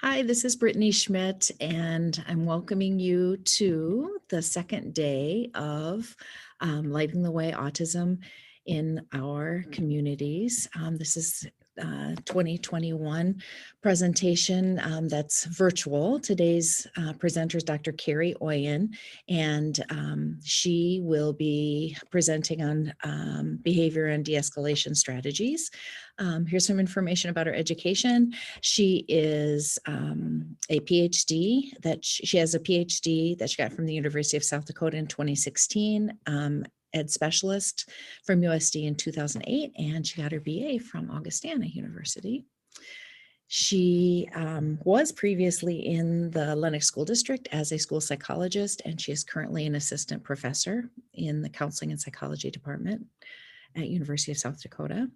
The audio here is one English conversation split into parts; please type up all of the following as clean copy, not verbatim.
Hi, this is Brittany Schmidt, and I'm welcoming you to the second day of Lighting the Way Autism in our communities. This is 2021 presentation that's virtual. Today's presenter is Dr. Kari Oyen, and she will be presenting on behavior and de-escalation strategies. Here's some information about her education. She is a PhD that she has a PhD that she got from the University of South Dakota in 2016. Ed specialist from USD in 2008, and she got her BA from Augustana University. She was previously in the Lenox School District as a school psychologist, and she is currently an assistant professor in the Counseling and Psychology Department at University of South Dakota.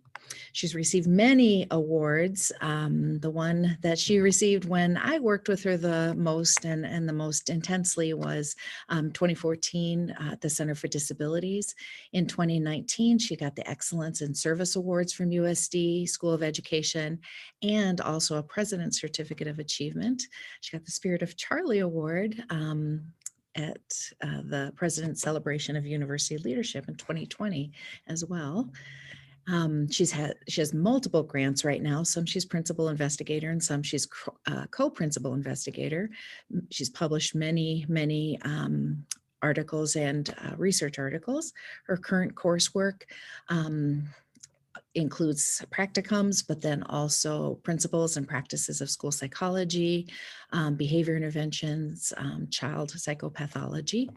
She's received many awards. The one that she received when I worked with her the most and the most intensely was 2014 at the Center for Disabilities. In 2019, she got the Excellence in Service Awards from USD School of Education and also a President's Certificate of Achievement. She got the Spirit of Charlie Award at the President's Celebration of University Leadership in 2020 as well. She has multiple grants right now. Some she's principal investigator and some she's co-principal investigator. She's published many articles and research articles. Her current coursework includes practicums, but then also principles and practices of school psychology, behavior interventions, child psychopathology.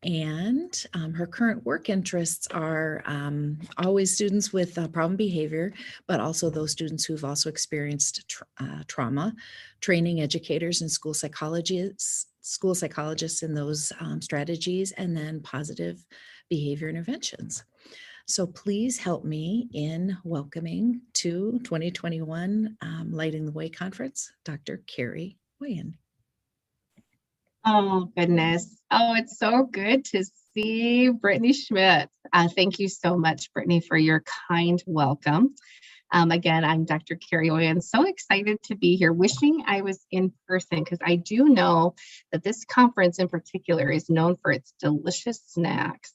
And her current work interests are always students with problem behavior, but also those students who've also experienced trauma, training educators and school psychologists in those strategies, and then positive behavior interventions. So please help me in welcoming to 2021 Lighting the Way Conference, Dr. Kari Oyen. Oh, goodness. Oh, it's so good to see Brittany Schmidt. Thank you so much, Brittany, for your kind welcome. Again, I'm Dr. Kari Oyen. So excited to be here, wishing I was in person, because I do know that this conference in particular is known for its delicious snacks.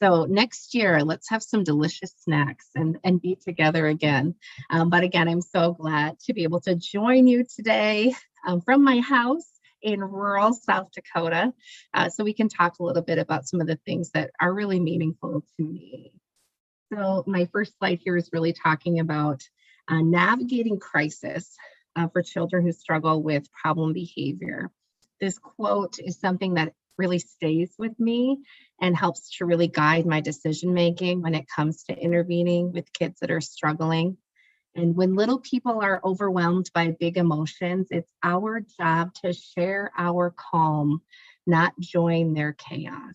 So next year, let's have some delicious snacks and be together again. But again, I'm so glad to be able to join you today from my house in rural South Dakota, so we can talk a little bit about some of the things that are really meaningful to me. So my first slide here is really talking about navigating crisis for children who struggle with problem behavior. This quote is something that really stays with me and helps to really guide my decision making when it comes to intervening with kids that are struggling. And when little people are overwhelmed by big emotions, it's our job to share our calm, not join their chaos.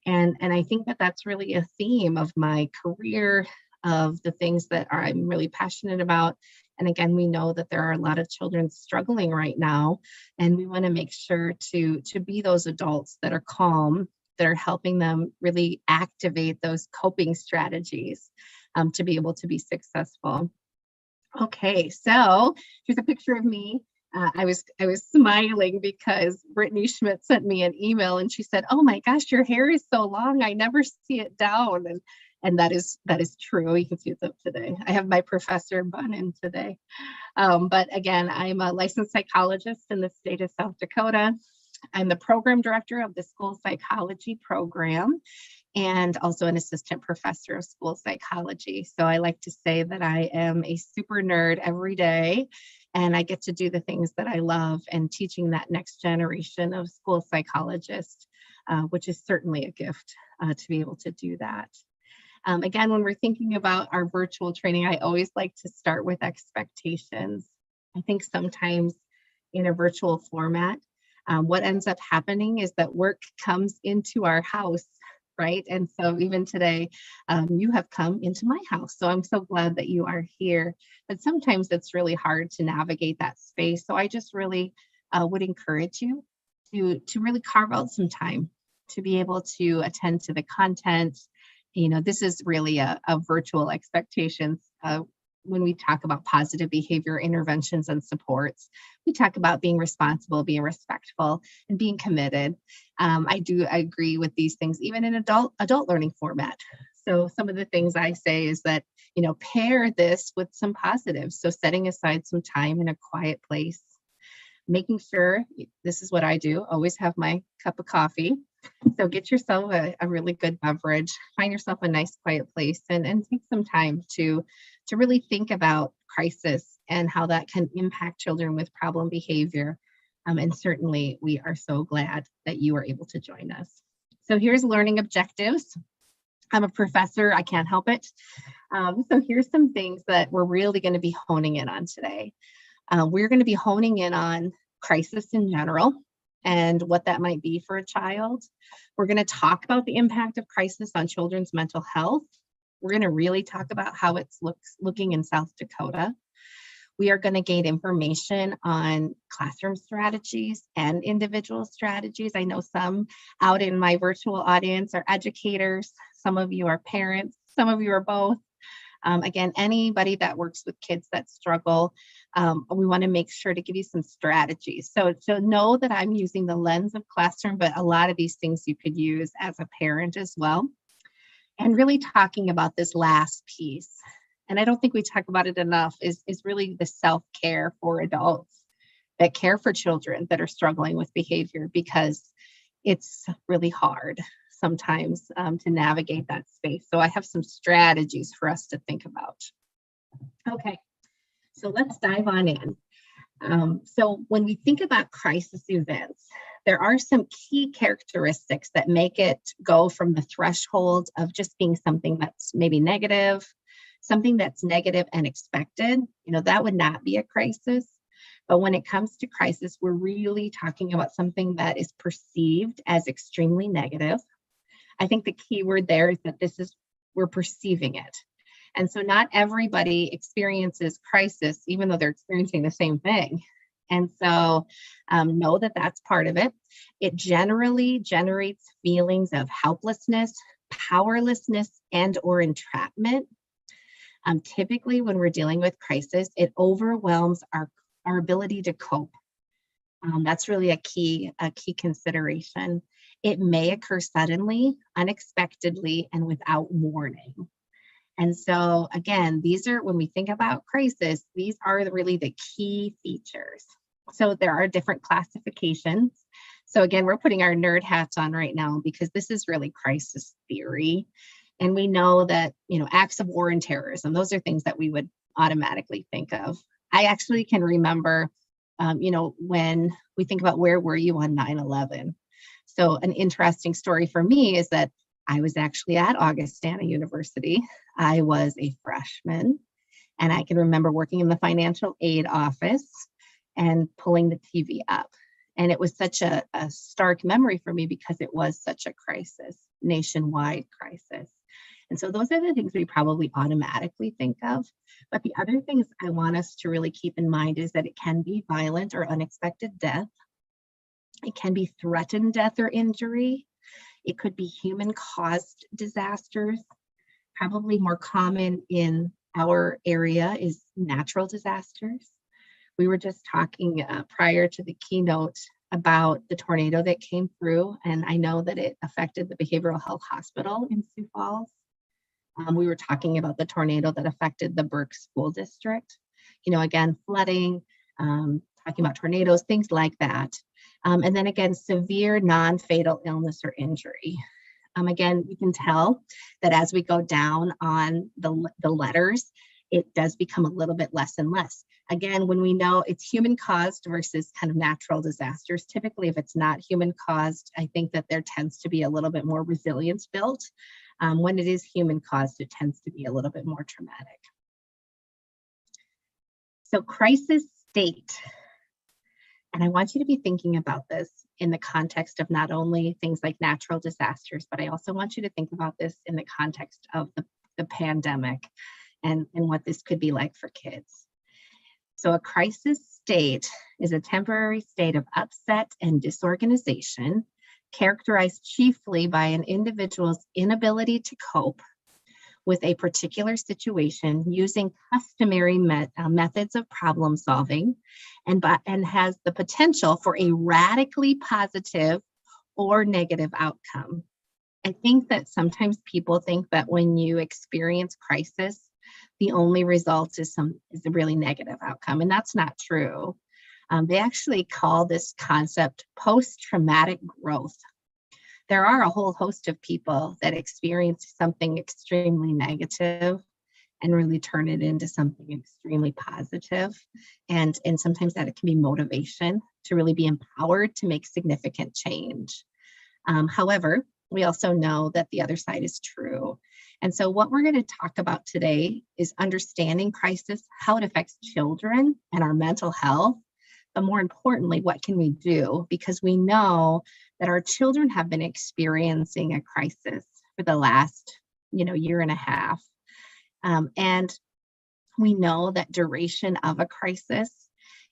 And I think that that's really a theme of my career, of the things that I'm really passionate about. And again, we know that there are a lot of children struggling right now, and we want to make sure to be those adults that are calm, that are helping them really activate those coping strategies to be able to be successful. Okay, so here's a picture of me. I was smiling because Brittany Schmidt sent me an email and she said, "Oh my gosh, your hair is so long. I never see it down." And that is true. You can see it's up today. I have my professor bun in today. But again, I'm a licensed psychologist in the state of South Dakota. I'm the program director of the school psychology program, and also an assistant professor of school psychology. So I like to say that I am a super nerd every day, and I get to do the things that I love and teaching that next generation of school psychologists, which is certainly a gift to be able to do that. Again, when we're thinking about our virtual training, I always like to start with expectations. I think sometimes in a virtual format, what ends up happening is that work comes into our house, right? And so even today, you have come into my house. So I'm so glad that you are here. But sometimes it's really hard to navigate that space. So I just really would encourage you to really carve out some time to be able to attend to the content. You know, this is really a virtual expectations when we talk about positive behavior interventions and supports, we talk about being responsible, being respectful, and being committed. I agree with these things, even in adult learning format. So some of the things I say is that, pair this with some positives. So setting aside some time in a quiet place, making sure, this is what I do, always have my cup of coffee. So get yourself a really good beverage, find yourself a nice quiet place, and take some time to really think about crisis and how that can impact children with problem behavior. And certainly we are so glad that you were able to join us. So here's learning objectives. I'm a professor, I can't help it. So here's some things that we're really going to be honing in on today. We're going to be honing in on crisis in general and what that might be for a child. We're going to talk about the impact of crisis on children's mental health. We're going to really talk about how it's looking in South Dakota. We are going to gain information on classroom strategies and individual strategies. I know some out in my virtual audience are educators. Some of you are parents. Some of you are both. Again, anybody that works with kids that struggle, we want to make sure to give you some strategies. So know that I'm using the lens of classroom, but a lot of these things you could use as a parent as well. And really talking about this last piece, and I don't think we talk about it enough, is really the self-care for adults that care for children that are struggling with behavior, because it's really hard sometimes to navigate that space. So I have some strategies for us to think about. Okay, so let's dive on in. So when we think about crisis events, there are some key characteristics that make it go from the threshold of just being something that's maybe negative, something that's negative and expected. That would not be a crisis. But when it comes to crisis, we're really talking about something that is perceived as extremely negative. I think the key word there is that we're perceiving it. And so not everybody experiences crisis, even though they're experiencing the same thing. And so know that that's part of it. It generally generates feelings of helplessness, powerlessness, and or entrapment. Typically, when we're dealing with crisis, it overwhelms our ability to cope. That's really a key consideration. It may occur suddenly, unexpectedly, and without warning. And so again, when we think about crisis, these are really the key features. So there are different classifications. So again, we're putting our nerd hats on right now because this is really crisis theory. And we know that, acts of war and terrorism, those are things that we would automatically think of. I actually can remember, when we think about where were you on 9/11. So an interesting story for me is that I was actually at Augustana University. I was a freshman, and I can remember working in the financial aid office and pulling the TV up. And it was such a stark memory for me because it was such a crisis, nationwide crisis. And so those are the things we probably automatically think of. But the other things I want us to really keep in mind is that it can be violent or unexpected death. It can be threatened death or injury. It could be human-caused disasters. Probably more common in our area is natural disasters. We were just talking prior to the keynote about the tornado that came through, and I know that it affected the behavioral health hospital in Sioux Falls. We were talking about the tornado that affected the Burke School District. Again, flooding, talking about tornadoes, things like that. And then again, severe non-fatal illness or injury. Again, you can tell that as we go down on the letters, it does become a little bit less and less. Again, when we know it's human caused versus kind of natural disasters, typically if it's not human caused, I think that there tends to be a little bit more resilience built. When it is human caused, it tends to be a little bit more traumatic. So crisis state. And I want you to be thinking about this in the context of not only things like natural disasters, but I also want you to think about this in the context of the pandemic and what this could be like for kids. So a crisis state is a temporary state of upset and disorganization characterized chiefly by an individual's inability to cope with a particular situation using customary methods of problem solving and has the potential for a radically positive or negative outcome. I think that sometimes people think that when you experience crisis, the only result is a really negative outcome, and that's not true. They actually call this concept post-traumatic growth. There are a whole host of people that experience something extremely negative and really turn it into something extremely positive. And sometimes that it can be motivation to really be empowered to make significant change. However, we also know that the other side is true. And so what we're going to talk about today is understanding crisis, how it affects children and our mental health. But more importantly, what can we do? Because we know that our children have been experiencing a crisis for the last, year and a half. And we know that duration of a crisis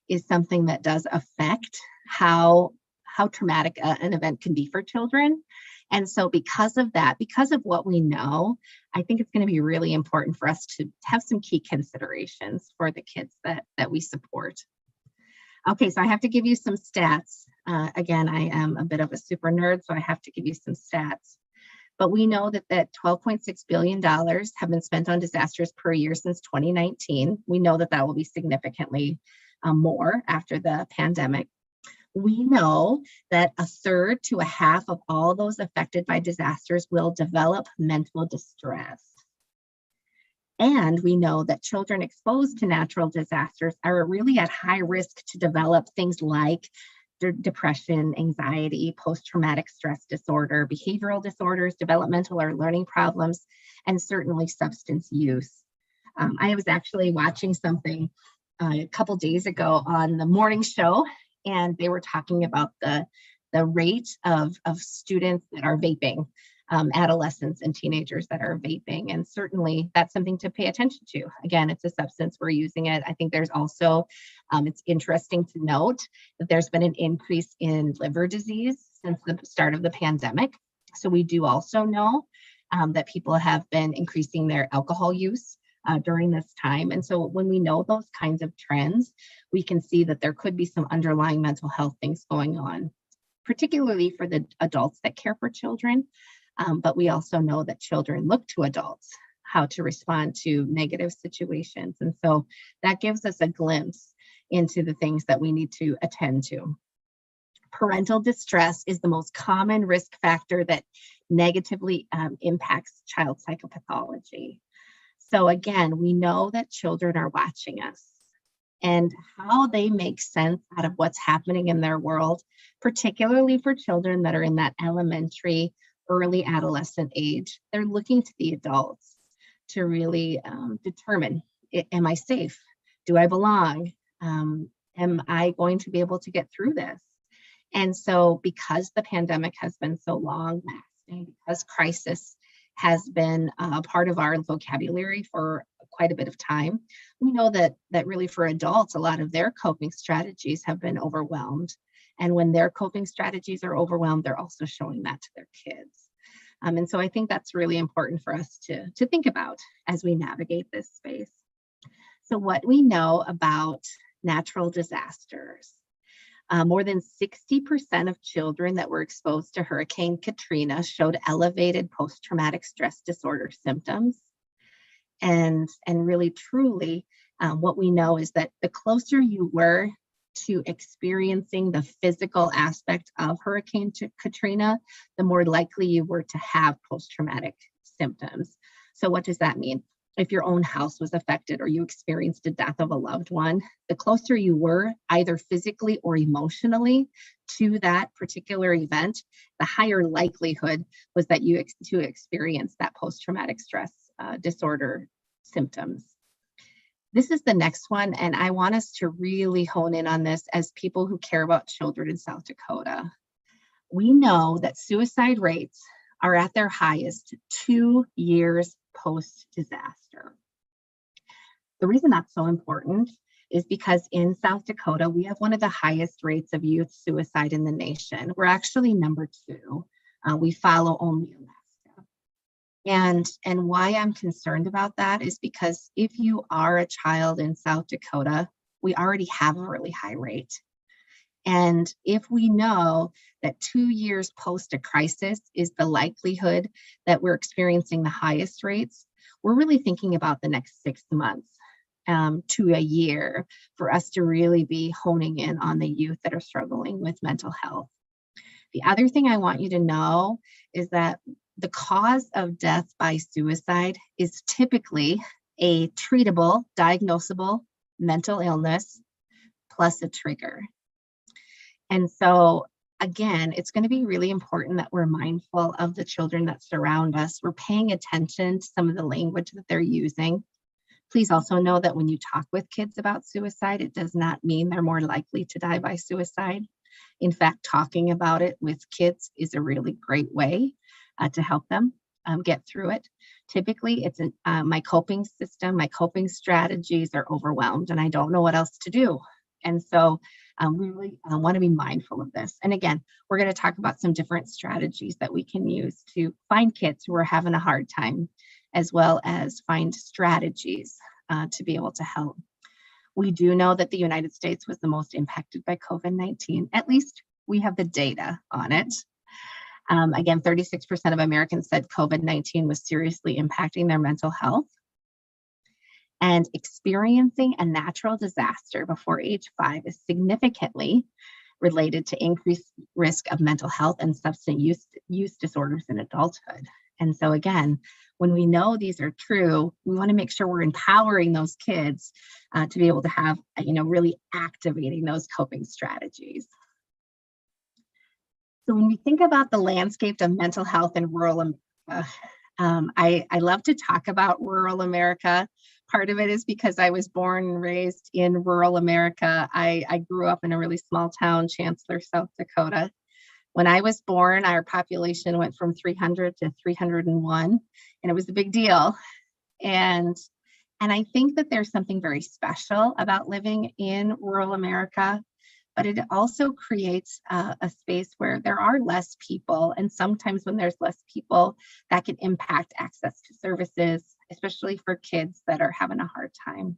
is something that does affect how traumatic an event can be for children. And so because of that, because of what we know, I think it's going to be really important for us to have some key considerations for the kids that we support. Okay, so I have to give you some stats. Again, I am a bit of a super nerd, so I have to give you some stats. But we know that $12.6 billion have been spent on disasters per year since 2019. We know that will be significantly more after the pandemic. We know that a third to a half of all those affected by disasters will develop mental distress. And we know that children exposed to natural disasters are really at high risk to develop things like depression, anxiety, post-traumatic stress disorder, behavioral disorders, developmental or learning problems, and certainly substance use. I was actually watching something a couple days ago on the morning show, and they were talking about the rate of students that are vaping, adolescents and teenagers that are vaping. And certainly that's something to pay attention to. Again, it's a substance, we're using it. I think there's also, it's interesting to note that there's been an increase in liver disease since the start of the pandemic. So we do also know that people have been increasing their alcohol use during this time. And so when we know those kinds of trends, we can see that there could be some underlying mental health things going on, particularly for the adults that care for children. But we also know that children look to adults how to respond to negative situations. And so that gives us a glimpse into the things that we need to attend to. Parental distress is the most common risk factor that negatively impacts child psychopathology. So again, we know that children are watching us, and how they make sense out of what's happening in their world, particularly for children that are in that elementary, early adolescent age. They're looking to the adults to really determine, am I safe? Do I belong? Am I going to be able to get through this? And so because the pandemic has been so long lasting, because crisis has been a part of our vocabulary for quite a bit of time, we know that really for adults, a lot of their coping strategies have been overwhelmed. And when their coping strategies are overwhelmed, they're also showing that to their kids. And so I think that's really important for us to think about as we navigate this space. So what we know about natural disasters. More than 60% of children that were exposed to Hurricane Katrina showed elevated post-traumatic stress disorder symptoms. And really, truly, what we know is that the closer you were to experiencing the physical aspect of Hurricane Katrina, the more likely you were to have post-traumatic symptoms. So what does that mean? If your own house was affected or you experienced a death of a loved one, the closer you were either physically or emotionally to that particular event, the higher likelihood was that you to experience that post-traumatic stress disorder symptoms. This is the next one, and I want us to really hone in on this as people who care about children in South Dakota. We know that suicide rates are at their highest 2 years post-disaster. The reason that's so important is because in South Dakota, we have one of the highest rates of youth suicide in the nation. We're actually number 2. We follow only Alaska. And why I'm concerned about that is because if you are a child in South Dakota, we already have a really high rate. And if we know that 2 years post a crisis is the likelihood that we're experiencing the highest rates, we're really thinking about the next 6 months to a year for us to really be honing in on the youth that are struggling with mental health. The other thing I want you to know is that the cause of death by suicide is typically a treatable, diagnosable mental illness plus a trigger. And so, again, it's going to be really important that we're mindful of the children that surround us. We're paying attention to some of the language that they're using. Please also know that when you talk with kids about suicide, it does not mean they're more likely to die by suicide. In fact, talking about it with kids is a really great way to help them get through it. Typically, it's my coping system, my coping strategies are overwhelmed, and I don't know what else to do. And so we really want to be mindful of this. And again, we're going to talk about some different strategies that we can use to find kids who are having a hard time, as well as find strategies to be able to help. We do know that the United States was the most impacted by COVID-19. At least we have the data on it. Again, 36% of Americans said COVID-19 was seriously impacting their mental health. And experiencing a natural disaster before age 5 is significantly related to increased risk of mental health and substance use disorders in adulthood. And so again, when we know these are true, we want to make sure we're empowering those kids to be able to have, really activating those coping strategies. So when we think about the landscape of mental health in rural America, I love to talk about rural America. Part of it is because I was born and raised in rural America. I grew up in a really small town, Chancellor, South Dakota. When I was born, our population went from 300 to 301, and it was a big deal. And I think that there's something very special about living in rural America, but it also creates a space where there are less people. And sometimes when there's less people, that can impact access to services, especially for kids that are having a hard time.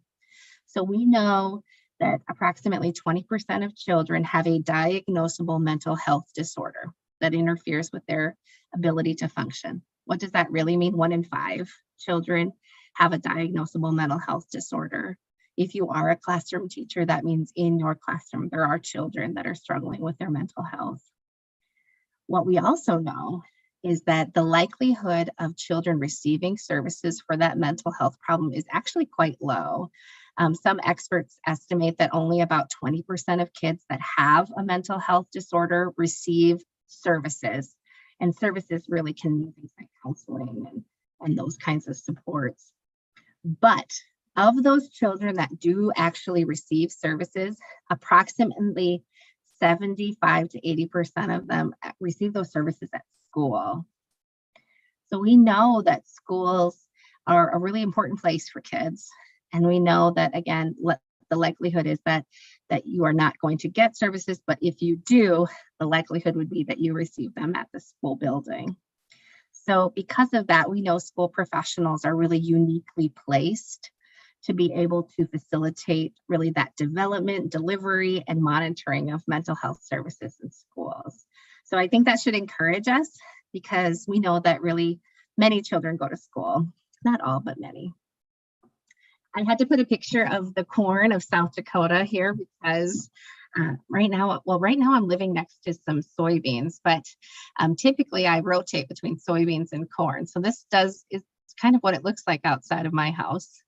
So we know that approximately 20% of children have a diagnosable mental health disorder that interferes with their ability to function. What does that really mean? 1 in 5 children have a diagnosable mental health disorder. If you are a classroom teacher, that means in your classroom, there are children that are struggling with their mental health. What we also know is that the likelihood of children receiving services for that mental health problem is actually quite low. Some experts estimate that only about 20% of kids that have a mental health disorder receive services. And services really can mean things like counseling and those kinds of supports. But of those children that do actually receive services, approximately 75 to 80% of them receive those services at school. So we know that schools are a really important place for kids. And we know that, again, the likelihood is that you are not going to get services, but if you do, the likelihood would be that you receive them at the school building. So because of that, we know school professionals are really uniquely placed to be able to facilitate really that development, delivery, and monitoring of mental health services in schools. So I think that should encourage us because we know that really many children go to school, not all, but many. I had to put a picture of the corn of South Dakota here because right now I'm living next to some soybeans, but typically I rotate between soybeans and corn. So this is kind of what it looks like outside of my house.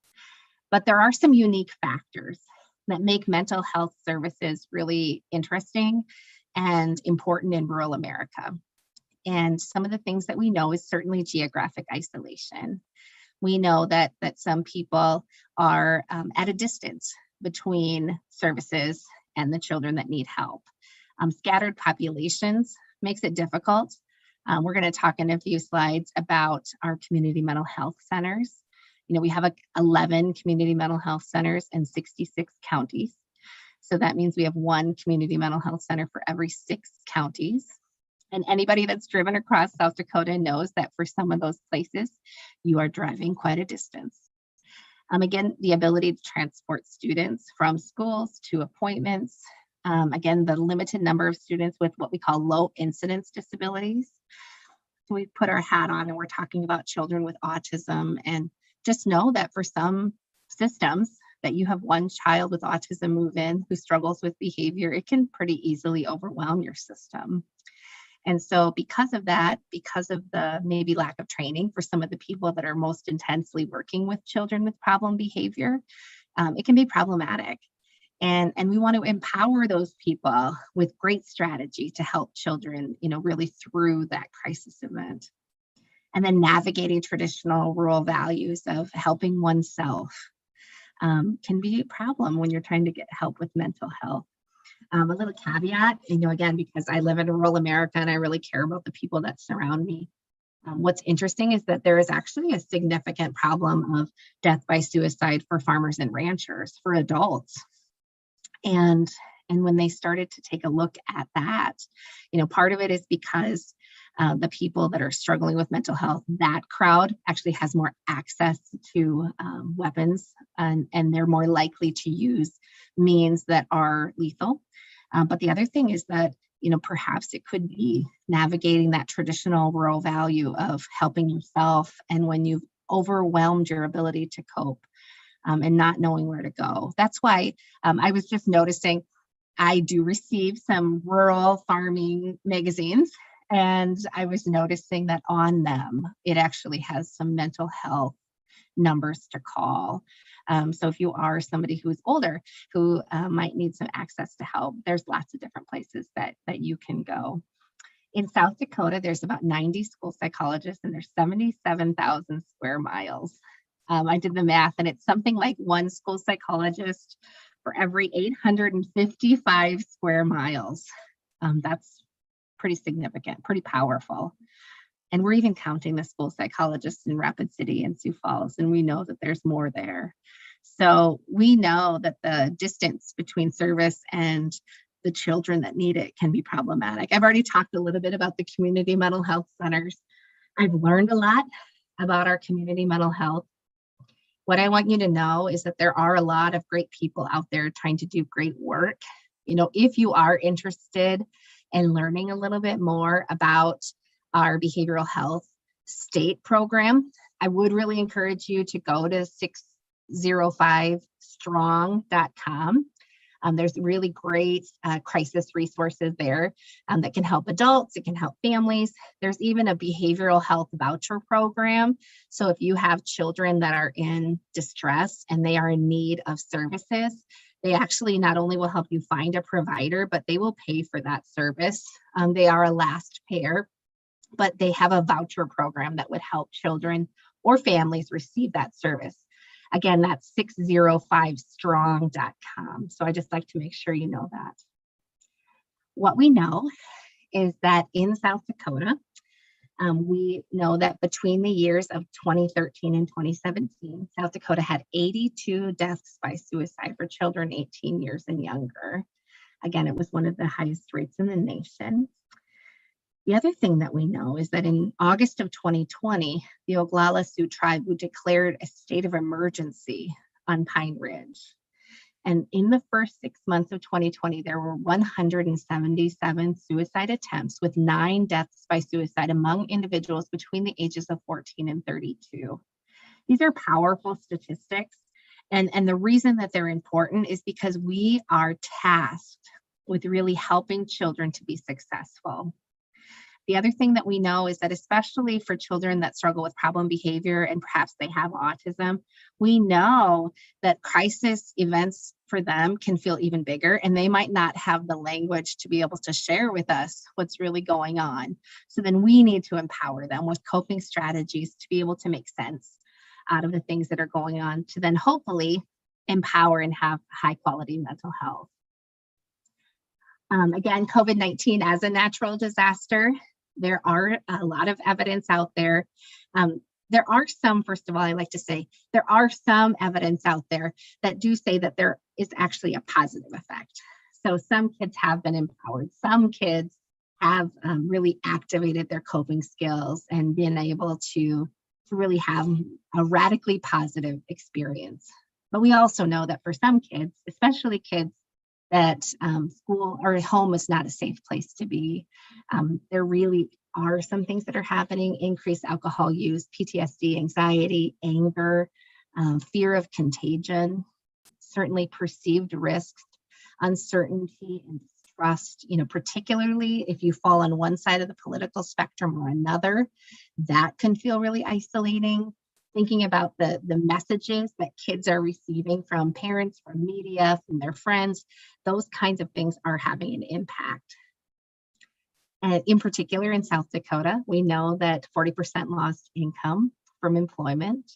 But there are some unique factors that make mental health services really interesting and important in rural America. And some of the things that we know is certainly geographic isolation. We know that some people are at a distance between services and the children that need help. Scattered populations makes it difficult. We're going to talk in a few slides about our community mental health centers. We have 11 community mental health centers in 66 counties. So that means we have one community mental health center for every 6 counties. And anybody that's driven across South Dakota knows that for some of those places, you are driving quite a distance. Again, the ability to transport students from schools to appointments. Again, the limited number of students with what we call low incidence disabilities. So we put our hat on and we're talking about children with autism, and just know that for some systems that you have one child with autism move in who struggles with behavior, it can pretty easily overwhelm your system. And so because of that, because of the maybe lack of training for some of the people that are most intensely working with children with problem behavior, it can be problematic. And we want to empower those people with great strategy to help children, really through that crisis event. And then navigating traditional rural values of helping oneself can be a problem when you're trying to get help with mental health. A little caveat, again, because I live in rural America and I really care about the people that surround me. What's interesting is that there is actually a significant problem of death by suicide for farmers and ranchers, for adults. And when they started to take a look at that, part of it is because the people that are struggling with mental health, that crowd actually has more access to weapons, and they're more likely to use means that are lethal. But the other thing is that, perhaps it could be navigating that traditional rural value of helping yourself, and when you've overwhelmed your ability to cope, and not knowing where to go. That's why I was just noticing I do receive some rural farming magazines, and I was noticing that on them, it actually has some mental health numbers to call. So if you are somebody who's older, who might need some access to help, there's lots of different places that you can go. In South Dakota, there's about 90 school psychologists, and there's 77,000 square miles. I did the math, and it's something like one school psychologist for every 855 square miles. That's pretty significant, pretty powerful. And we're even counting the school psychologists in Rapid City and Sioux Falls, and we know that there's more there. So we know that the distance between service and the children that need it can be problematic. I've already talked a little bit about the community mental health centers. I've learned a lot about our community mental health. What I want you to know is that there are a lot of great people out there trying to do great work. If you are interested in learning a little bit more about our behavioral health state program, I would really encourage you to go to 605strong.com. There's really great crisis resources there that can help adults, it can help families. There's even a behavioral health voucher program. So if you have children that are in distress and they are in need of services, they actually not only will help you find a provider, but they will pay for that service. They are a last payer, but they have a voucher program that would help children or families receive that service. Again, that's 605strong.com. So I just like to make sure you know that. What we know is that in South Dakota, we know that between the years of 2013 and 2017, South Dakota had 82 deaths by suicide for children 18 years and younger. Again, it was one of the highest rates in the nation. The other thing that we know is that in August of 2020, the Oglala Sioux tribe declared a state of emergency on Pine Ridge. And in the first 6 months of 2020, there were 177 suicide attempts with 9 deaths by suicide among individuals between the ages of 14 and 32. These are powerful statistics. And the reason that they're important is because we are tasked with really helping children to be successful. The other thing that we know is that especially for children that struggle with problem behavior and perhaps they have autism, we know that crisis events for them can feel even bigger, and they might not have the language to be able to share with us what's really going on. So then we need to empower them with coping strategies to be able to make sense out of the things that are going on, to then hopefully empower and have high quality mental health. Again, COVID-19 as a natural disaster. There are a lot of evidence out there. There are some, first of all, I like to say, there are some evidence out there that do say that there is actually a positive effect. So some kids have been empowered. Some kids have really activated their coping skills and been able to really have a radically positive experience. But we also know that for some kids, especially kids that school or home is not a safe place to be, there really are some things that are happening: increased alcohol use, PTSD, anxiety, anger, fear of contagion, certainly perceived risks, uncertainty, and distrust. Particularly if you fall on one side of the political spectrum or another, that can feel really isolating. Thinking about the messages that kids are receiving from parents, from media, from their friends, those kinds of things are having an impact. And in particular, in South Dakota, we know that 40% lost income from employment.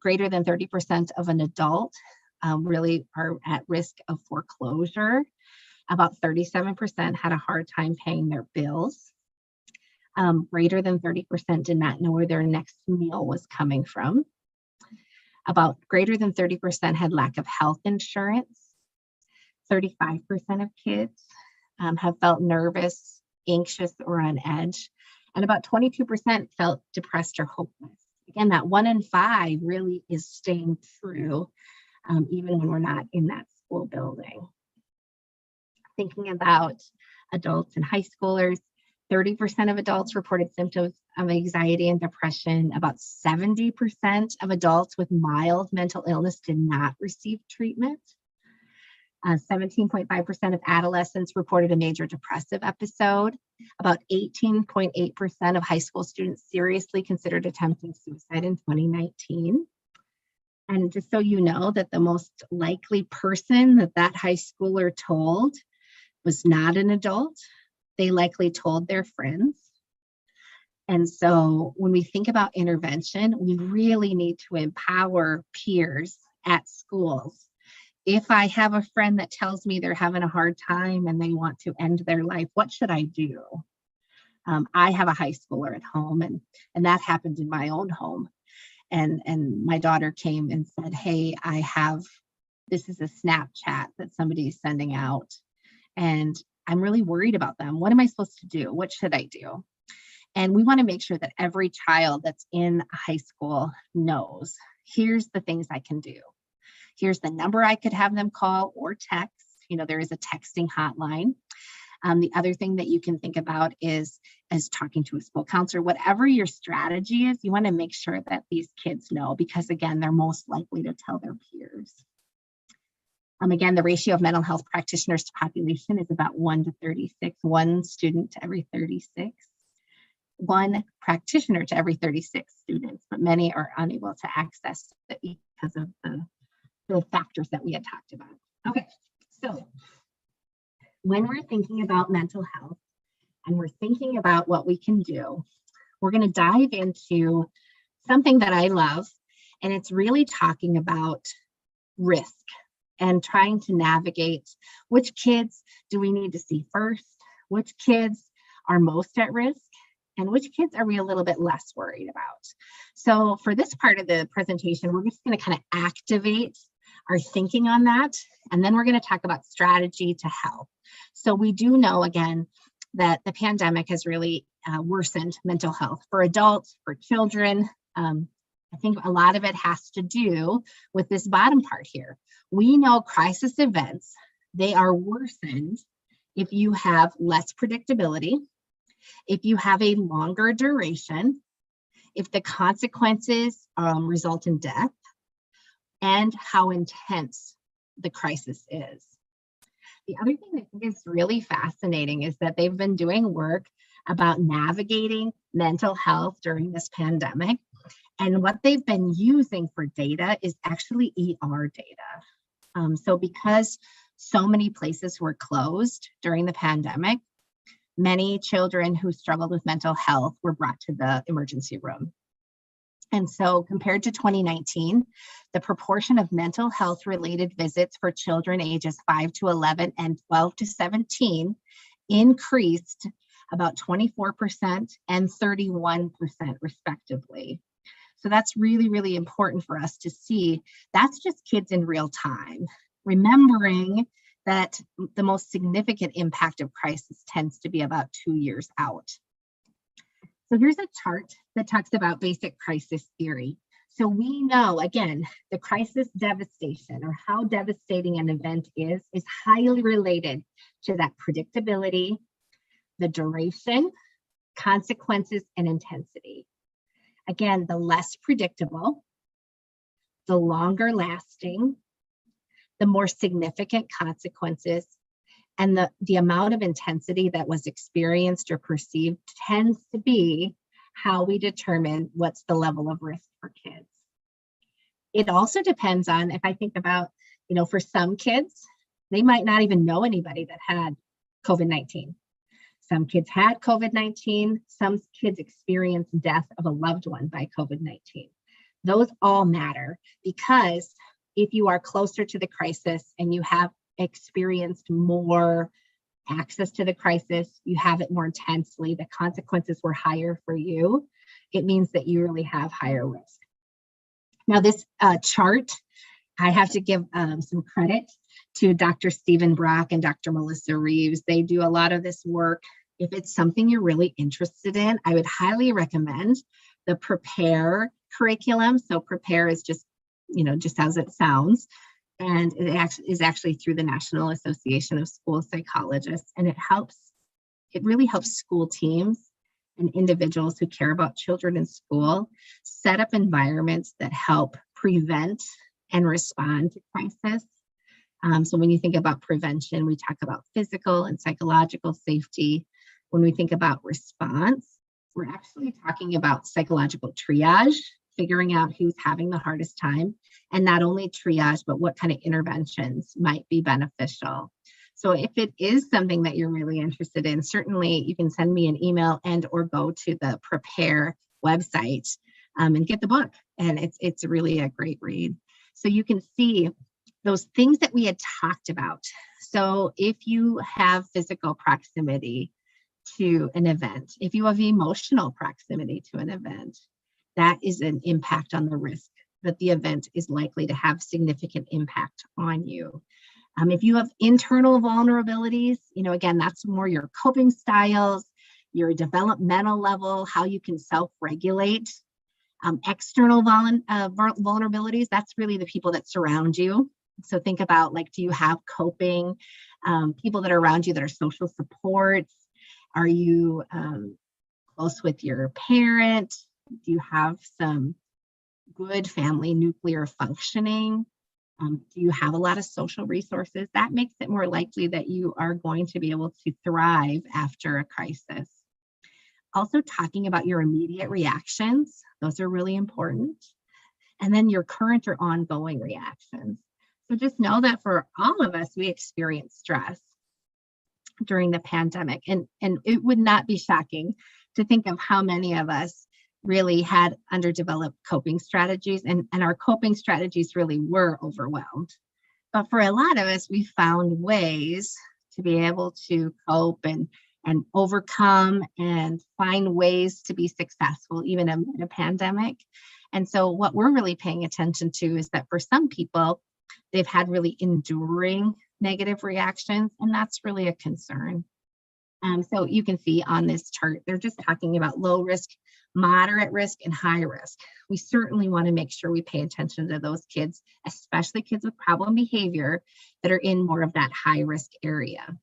Greater than 30% of an adult really are at risk of foreclosure. About 37% had a hard time paying their bills. Greater than 30% did not know where their next meal was coming from. About greater than 30% had lack of health insurance. 35% of kids have felt nervous, anxious, or on edge. And about 22% felt depressed or hopeless. Again, that 1 in 5 really is staying true, even when we're not in that school building. Thinking about adults and high schoolers, 30% of adults reported symptoms of anxiety and depression. About 70% of adults with mild mental illness did not receive treatment. 17.5% of adolescents reported a major depressive episode. About 18.8% of high school students seriously considered attempting suicide in 2019. And just so you know, that the most likely person that high schooler told was not an adult. They likely told their friends. And so when we think about intervention, we really need to empower peers at schools. If I have a friend that tells me they're having a hard time and they want to end their life, what should I do? I have a high schooler at home, and that happened in my own home. And my daughter came and said, hey, this is a Snapchat that somebody is sending out, and I'm really worried about them. What am I supposed to do? What should I do? And we want to make sure that every child that's in high school knows, here's the things I can do. Here's the number I could have them call or text. There is a texting hotline. The other thing that you can think about is talking to a school counselor. Whatever your strategy is, you want to make sure that these kids know, because again, they're most likely to tell their peers. Again, the ratio of mental health practitioners to population is about 1 to 36, one student to every 36, one practitioner to every 36 students, but many are unable to access it because of the factors that we had talked about. Okay, so when we're thinking about mental health and we're thinking about what we can do, we're going to dive into something that I love, and it's really talking about risk and trying to navigate which kids do we need to see first, which kids are most at risk, and which kids are we a little bit less worried about. So for this part of the presentation, we're just going to kind of activate our thinking on that, and then we're going to talk about strategy to help. So we do know, again, that the pandemic has really worsened mental health for adults, for children. I think a lot of it has to do with this bottom part here. We know crisis events, they are worsened if you have less predictability, if you have a longer duration, if the consequences result in death, and how intense the crisis is. The other thing that I think is really fascinating is that they've been doing work about navigating mental health during this pandemic. And what they've been using for data is actually ER data. So because so many places were closed during the pandemic, many children who struggled with mental health were brought to the emergency room. And so compared to 2019, the proportion of mental health related visits for children ages 5 to 11 and 12 to 17 increased about 24% and 31% respectively. So that's really, really important for us to see. That's just kids in real time. Remembering that the most significant impact of crisis tends to be about 2 years out. So here's a chart that talks about basic crisis theory. So we know, again, the crisis devastation, or how devastating an event is highly related to that predictability, the duration, consequences, and intensity. Again, the less predictable, the longer lasting, the more significant consequences, and the amount of intensity that was experienced or perceived tends to be how we determine what's the level of risk for kids. It also depends on, if I think about, for some kids, they might not even know anybody that had COVID-19. Some kids had COVID-19. Some kids experienced death of a loved one by COVID-19. Those all matter, because if you are closer to the crisis and you have experienced more access to the crisis, you have it more intensely, the consequences were higher for you, it means that you really have higher risk. Now, this chart, I have to give some credit to Dr. Stephen Brock and Dr. Melissa Reeves. They do a lot of this work. If it's something you're really interested in, I would highly recommend the Prepare curriculum. So Prepare is just as it sounds. And it is actually through the National Association of School Psychologists. And it really helps school teams and individuals who care about children in school set up environments that help prevent and respond to crisis. So when you think about prevention, we talk about physical and psychological safety. When we think about response, we're actually talking about psychological triage, figuring out who's having the hardest time, and not only triage, but what kind of interventions might be beneficial. So if it is something that you're really interested in, certainly you can send me an email or go to the Prepare website and get the book. And it's really a great read. So you can see those things that we had talked about. So if you have physical proximity to an event, if you have emotional proximity to an event, that is an impact on the risk that the event is likely to have significant impact on you. If you have internal vulnerabilities, again, that's more your coping styles, your developmental level, how you can self-regulate. External vulnerabilities, that's really the people that surround you. So think about, do you have coping people that are around you that are social supports? Are you close with your parent? Do you have some good family nuclear functioning? Do you have a lot of social resources? That makes it more likely that you are going to be able to thrive after a crisis. Also, talking about your immediate reactions, those are really important. And then your current or ongoing reactions. So just know that for all of us, we experience stress during the pandemic. And it would not be shocking to think of how many of us really had underdeveloped coping strategies, and our coping strategies really were overwhelmed. But for a lot of us, we found ways to be able to cope and overcome and find ways to be successful even amid a pandemic. And so what we're really paying attention to is that for some people, they've had really enduring negative reactions, and that's really a concern. So you can see on this chart, they're just talking about low risk, moderate risk, and high risk. We certainly want to make sure we pay attention to those kids, especially kids with problem behavior that are in more of that high risk area.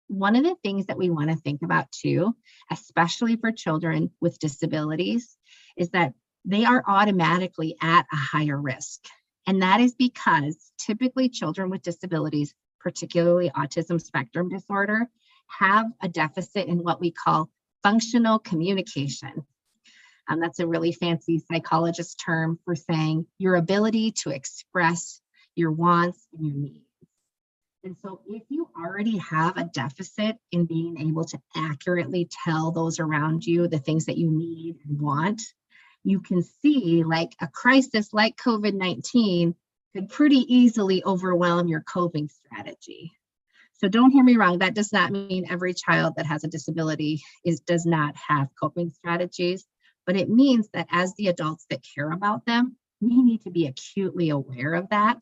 One of the things that we want to think about too, especially for children with disabilities, is that they are automatically at a higher risk. And that is because typically children with disabilities, particularly autism spectrum disorder, have a deficit in what we call functional communication. That's a really fancy psychologist term for saying your ability to express your wants and your needs. And so if you already have a deficit in being able to accurately tell those around you the things that you need and want, you can see a crisis like COVID-19 could pretty easily overwhelm your coping strategy. So don't hear me wrong, that does not mean every child that has a disability does not have coping strategies, but it means that as the adults that care about them, we need to be acutely aware of that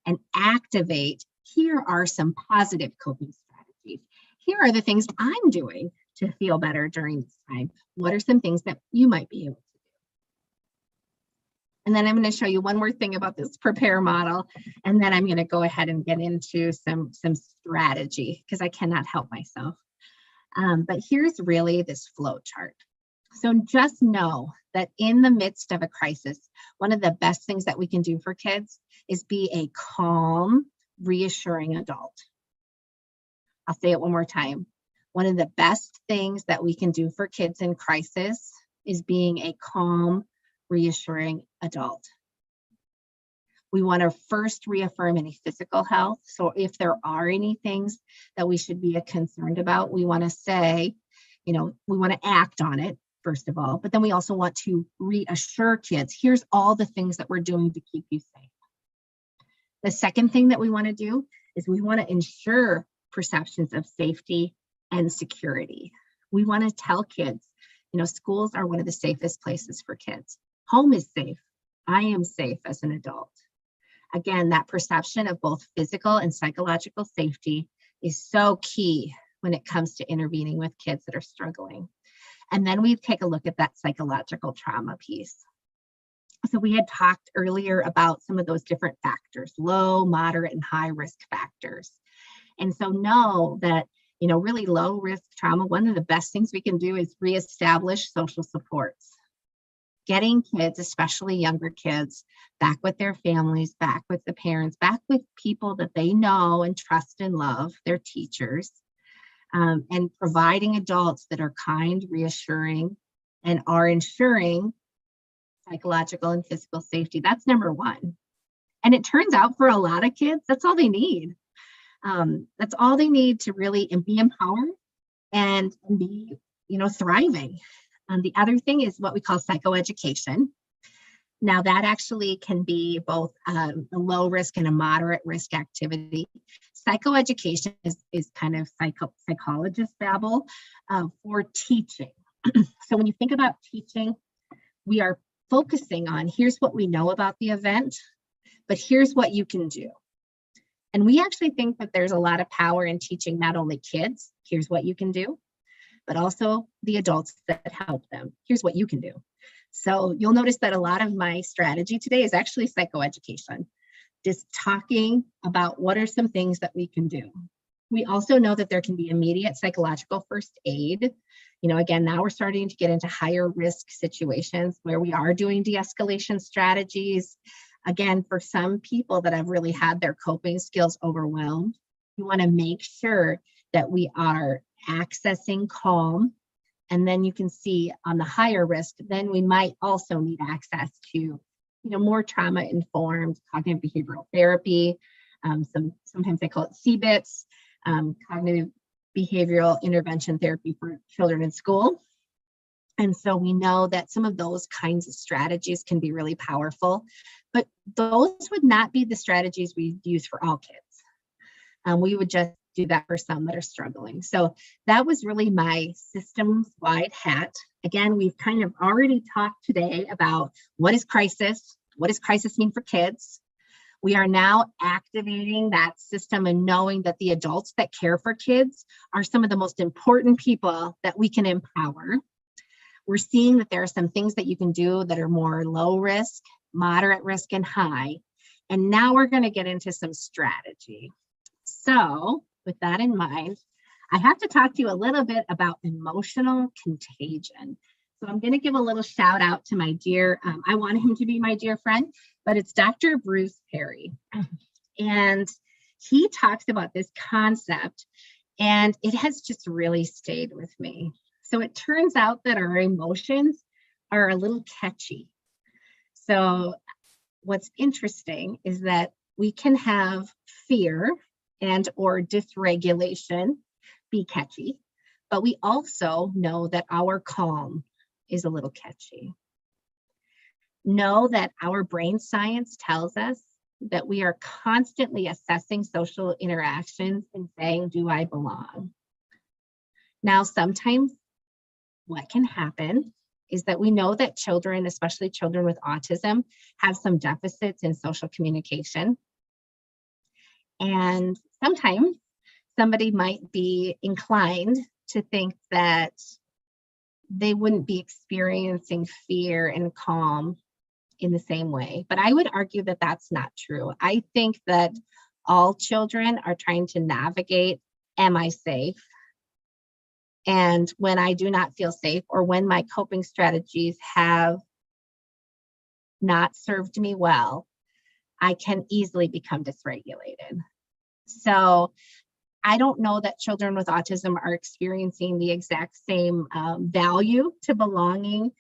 and activate Here are some positive coping strategies. Here are the things I'm doing to feel better during this time. What are some things that you might be able to do? And then I'm going to show you one more thing about this prepare model. And then I'm going to go ahead and get into some strategy because I cannot help myself. But here's really this flow chart. So just know that in the midst of a crisis, one of the best things that we can do for kids is be a calm, reassuring adult. I'll say it one more time. One of the best things that we can do for kids in crisis is being a calm, reassuring adult. We want to first reaffirm any physical health. So if there are any things that we should be concerned about, we want to say, we want to act on it, first of all, but then we also want to reassure kids, here's all the things that we're doing to keep you safe. The second thing that we want to do is we want to ensure perceptions of safety and security. We want to tell kids, schools are one of the safest places for kids. Home is safe. I am safe as an adult. Again, that perception of both physical and psychological safety is so key when it comes to intervening with kids that are struggling. And then we take a look at that psychological trauma piece. So we had talked earlier about some of those different factors, low, moderate, and high risk factors. And so know that, really low risk trauma, one of the best things we can do is reestablish social supports. Getting kids, especially younger kids, back with their families, back with the parents, back with people that they know and trust and love, their teachers, and providing adults that are kind, reassuring, and are ensuring psychological and physical safety. That's number one. And it turns out for a lot of kids, that's all they need. That's all they need to really be empowered and be, thriving. The other thing is what we call psychoeducation. Now that actually can be both a low risk and a moderate risk activity. Psychoeducation is kind of psychologist babble for teaching. So when you think about teaching, we are focusing on here's what we know about the event, but here's what you can do. And we actually think that there's a lot of power in teaching not only kids, here's what you can do, but also the adults that help them. Here's what you can do. So you'll notice that a lot of my strategy today is actually psychoeducation, just talking about what are some things that we can do. We also know that there can be immediate psychological first aid. Again, now we're starting to get into higher risk situations where we are doing de-escalation strategies. Again, for some people that have really had their coping skills overwhelmed, you want to make sure that we are accessing calm. And then you can see on the higher risk, then we might also need access to, more trauma-informed cognitive behavioral therapy. Sometimes they call it CBITS, cognitive behavioral intervention therapy for children in school. And so we know that some of those kinds of strategies can be really powerful, but those would not be the strategies we use for all kids. We would just do that for some that are struggling. So that was really my systems-wide hat. Again, we've kind of already talked today about what is crisis mean for kids. We are now activating that system and knowing that the adults that care for kids are some of the most important people that we can empower. We're seeing that there are some things that you can do that are more low risk, moderate risk, and high. And now we're going to get into some strategy. So with that in mind, I have to talk to you a little bit about emotional contagion. So I'm going to give a little shout out to my dear, I want him to be my dear friend, but it's Dr. Bruce Perry. And he talks about this concept, and it has just really stayed with me. So it turns out that our emotions are a little catchy. So what's interesting is that we can have fear and or dysregulation be catchy, but we also know that our calm is a little catchy. Know that our brain science tells us that we are constantly assessing social interactions and saying, do I belong? Now, sometimes what can happen is that we know that children, especially children with autism, have some deficits in social communication. And sometimes somebody might be inclined to think that they wouldn't be experiencing fear and calm in the same way. But I would argue that that's not true. I think that all children are trying to navigate, am I safe? And when I do not feel safe, or when my coping strategies have not served me well, I can easily become dysregulated. So I don't know that children with autism are experiencing the exact same value to belonging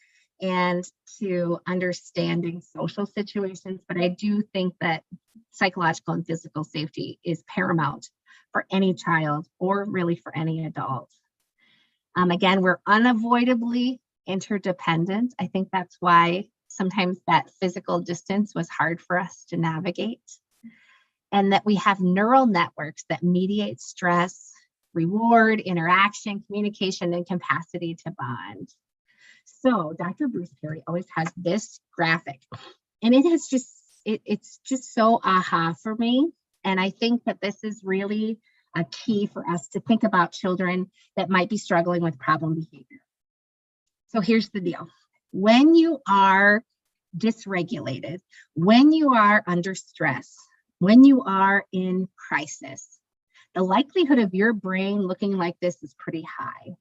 and to understanding social situations, but I do think that psychological and physical safety is paramount for any child, or really for any adult. Again, we're unavoidably interdependent. I think that's why sometimes that physical distance was hard for us to navigate. And that we have neural networks that mediate stress, reward, interaction, communication, and capacity to bond. So Dr. Bruce Perry always has this graphic, and it's just so aha for me. And I think that this is really a key for us to think about children that might be struggling with problem behavior. So here's the deal. When you are dysregulated, when you are under stress, when you are in crisis, the likelihood of your brain looking like this is pretty high.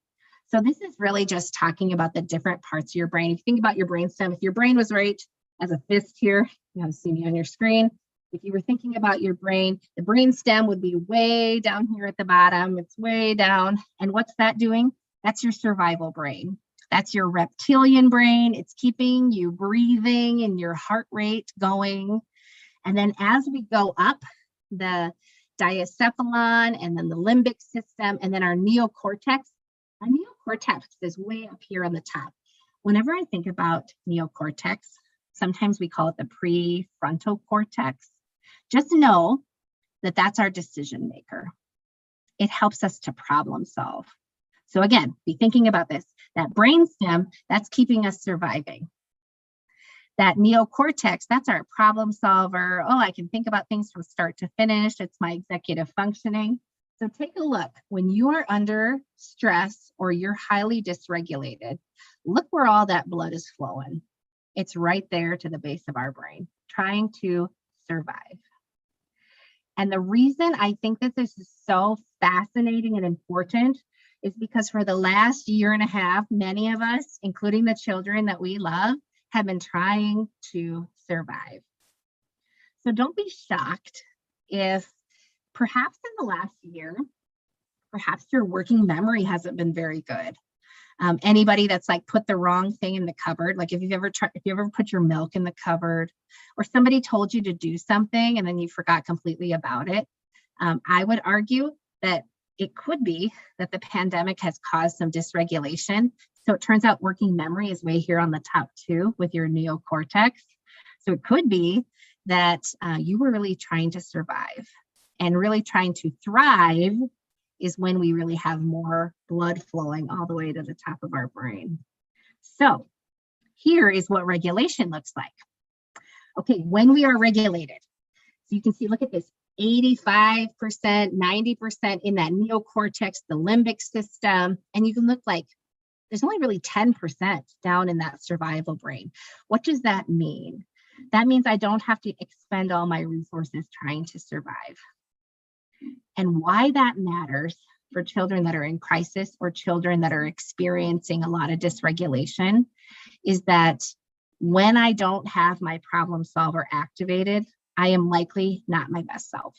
So this is really just talking about the different parts of your brain. If you think about your brainstem, if your brain was right as a fist here, you have to see me on your screen. If you were thinking about your brain, the brainstem would be way down here at the bottom. It's way down. And what's that doing? That's your survival brain. That's your reptilian brain. It's keeping you breathing and your heart rate going. And then as we go up, the diencephalon, and then the limbic system, and then our neocortex is way up here on the top. Whenever I think about neocortex, sometimes we call it the prefrontal cortex. Just know that that's our decision maker. It helps us to problem solve. So again, be thinking about this. That brainstem, that's keeping us surviving. That neocortex, that's our problem solver. Oh, I can think about things from start to finish. It's my executive functioning. So take a look. When you are under stress or you're highly dysregulated, look where all that blood is flowing. It's right there to the base of our brain, trying to survive. And the reason I think that this is so fascinating and important is because for the last year and a half, many of us, including the children that we love, have been trying to survive. So don't be shocked if perhaps in the last year, perhaps your working memory hasn't been very good. Anybody that's like put the wrong thing in the cupboard, like if you ever put your milk in the cupboard, or somebody told you to do something and then you forgot completely about it, I would argue that it could be that the pandemic has caused some dysregulation. So it turns out working memory is way here on the top too with your neocortex. So it could be that you were really trying to survive, and really trying to thrive is when we really have more blood flowing all the way to the top of our brain. So here is what regulation looks like. Okay, when we are regulated, so you can see, look at this, 85%, 90% in that neocortex, the limbic system, and you can look like there's only really 10% down in that survival brain. What does that mean? That means I don't have to expend all my resources trying to survive. And why that matters for children that are in crisis or children that are experiencing a lot of dysregulation is that when I don't have my problem solver activated, I am likely not my best self.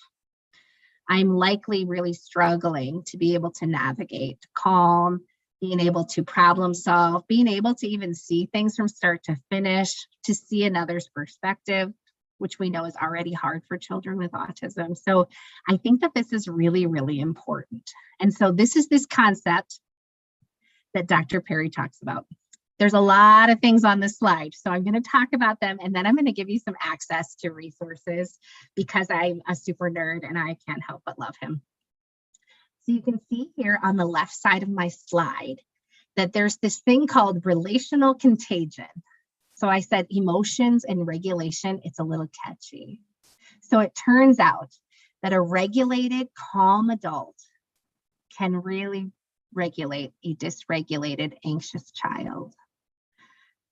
I'm likely really struggling to be able to navigate calm, being able to problem solve, being able to even see things from start to finish, to see another's perspective, which we know is already hard for children with autism. So I think that this is really, really important. And so this is this concept that Dr. Perry talks about. There's a lot of things on this slide, so I'm going to talk about them, and then I'm going to give you some access to resources because I'm a super nerd and I can't help but love him. So you can see here on the left side of my slide that there's this thing called relational contagion. So I said emotions and regulation, it's a little catchy. So it turns out that a regulated, calm adult can really regulate a dysregulated, anxious child.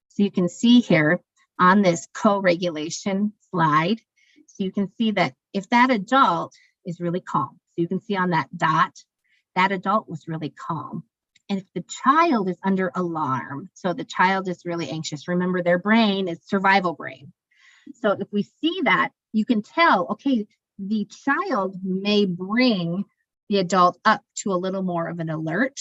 So you can see here on this co-regulation slide, so you can see that if that adult is really calm, so you can see on that dot, that adult was really calm. And if the child is under alarm, so the child is really anxious, remember their brain is survival brain. So if we see that, you can tell, okay, the child may bring the adult up to a little more of an alert.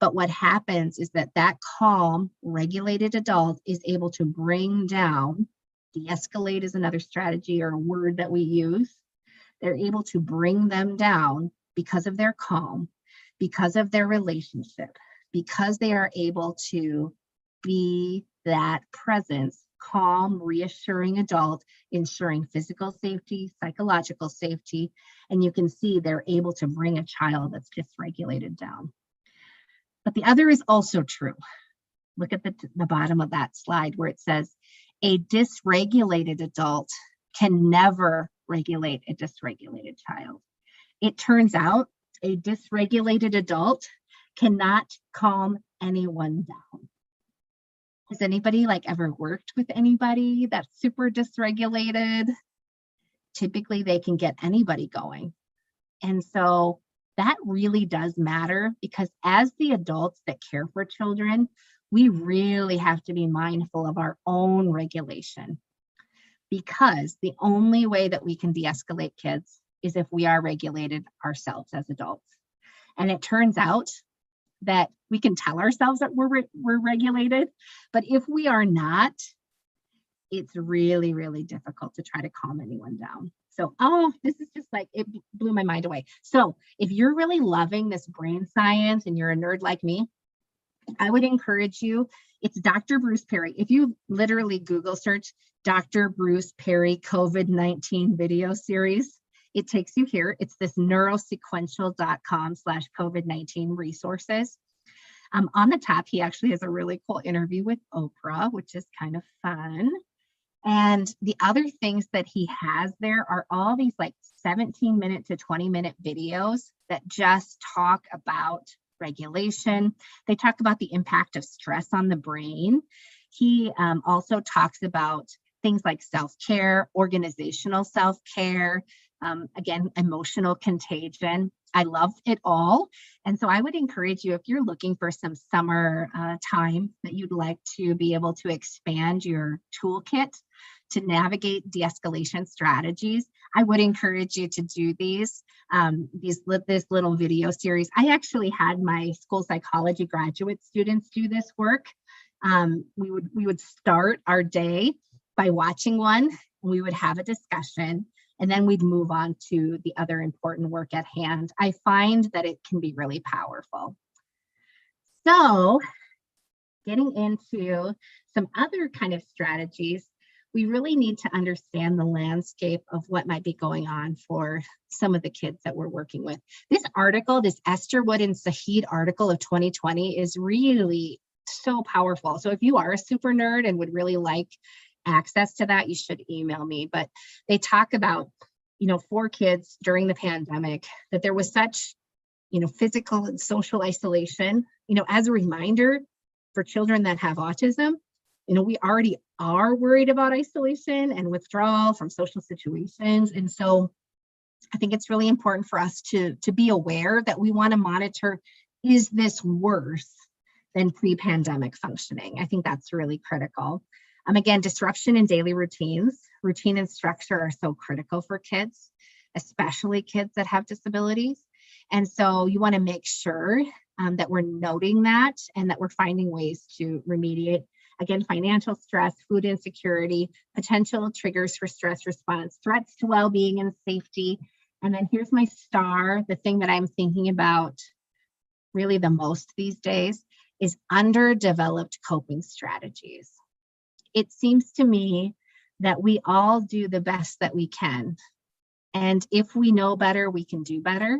But what happens is that that calm, regulated adult is able to bring down, de-escalate is another strategy or a word that we use. They're able to bring them down because of their calm, because of their relationship, because they are able to be that presence, calm, reassuring adult, ensuring physical safety, psychological safety. And you can see they're able to bring a child that's dysregulated down. But the other is also true. Look at the bottom of that slide where it says, a dysregulated adult can never regulate a dysregulated child. It turns out a dysregulated adult cannot calm anyone down. Has anybody ever worked with anybody that's super dysregulated? Typically, they can get anybody going. And so that really does matter, because as the adults that care for children, we really have to be mindful of our own regulation, because the only way that we can de-escalate kids is if we are regulated ourselves as adults. And it turns out that we can tell ourselves that we're regulated, but if we are not, it's really, really difficult to try to calm anyone down. So, this is just it blew my mind away. So if you're really loving this brain science and you're a nerd like me, I would encourage you, it's Dr. Bruce Perry. If you literally Google search Dr. Bruce Perry COVID-19 video series, it takes you here. It's this neurosequential.com/COVID-19 resources. On the top, he actually has a really cool interview with Oprah, which is kind of fun. And the other things that he has there are all these 17-minute to 20-minute videos that just talk about regulation. They talk about the impact of stress on the brain. He also talks about things like self-care, organizational self-care, again, emotional contagion. I love it all. And so I would encourage you, if you're looking for some summer time that you'd like to be able to expand your toolkit to navigate de-escalation strategies, I would encourage you to do this little video series. I actually had my school psychology graduate students do this work. We would start our day by watching one. We would have a discussion, and then we'd move on to the other important work at hand. I find that it can be really powerful. So getting into some other kind of strategies, we really need to understand the landscape of what might be going on for some of the kids that we're working with. This article, this Esther Wood and Saheed article of 2020 is really so powerful. So if you are a super nerd and would really like access to that, you should email me. But they talk about, for kids during the pandemic, that there was such, physical and social isolation. As a reminder, for children that have autism, we already are worried about isolation and withdrawal from social situations. And so I think it's really important for us to be aware that we want to monitor, is this worse than pre-pandemic functioning? I think that's really critical. Again, disruption in daily routines. Routine and structure are so critical for kids, especially kids that have disabilities. And so you want to make sure that we're noting that and that we're finding ways to remediate. Again, financial stress, food insecurity, potential triggers for stress response, threats to well-being and safety. And then here's my star, the thing that I'm thinking about really the most these days is underdeveloped coping strategies. It seems to me that we all do the best that we can. And if we know better, we can do better.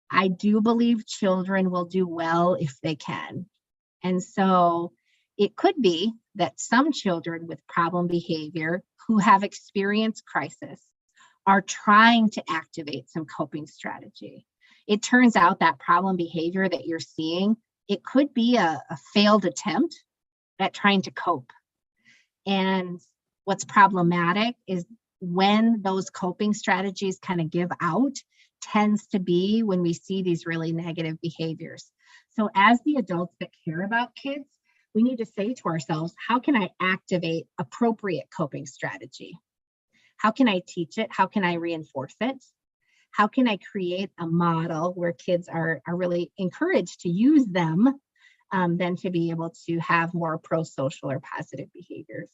I do believe children will do well if they can. And so it could be that some children with problem behavior who have experienced crisis are trying to activate some coping strategy. It turns out that problem behavior that you're seeing, it could be a failed attempt at trying to cope. And what's problematic is when those coping strategies kind of give out, tends to be when we see these really negative behaviors. So as the adults that care about kids, we need to say to ourselves, how can I activate appropriate coping strategy? How can I teach it? How can I reinforce it? How can I create a model where kids are really encouraged to use them, then to be able to have more pro-social or positive behaviors?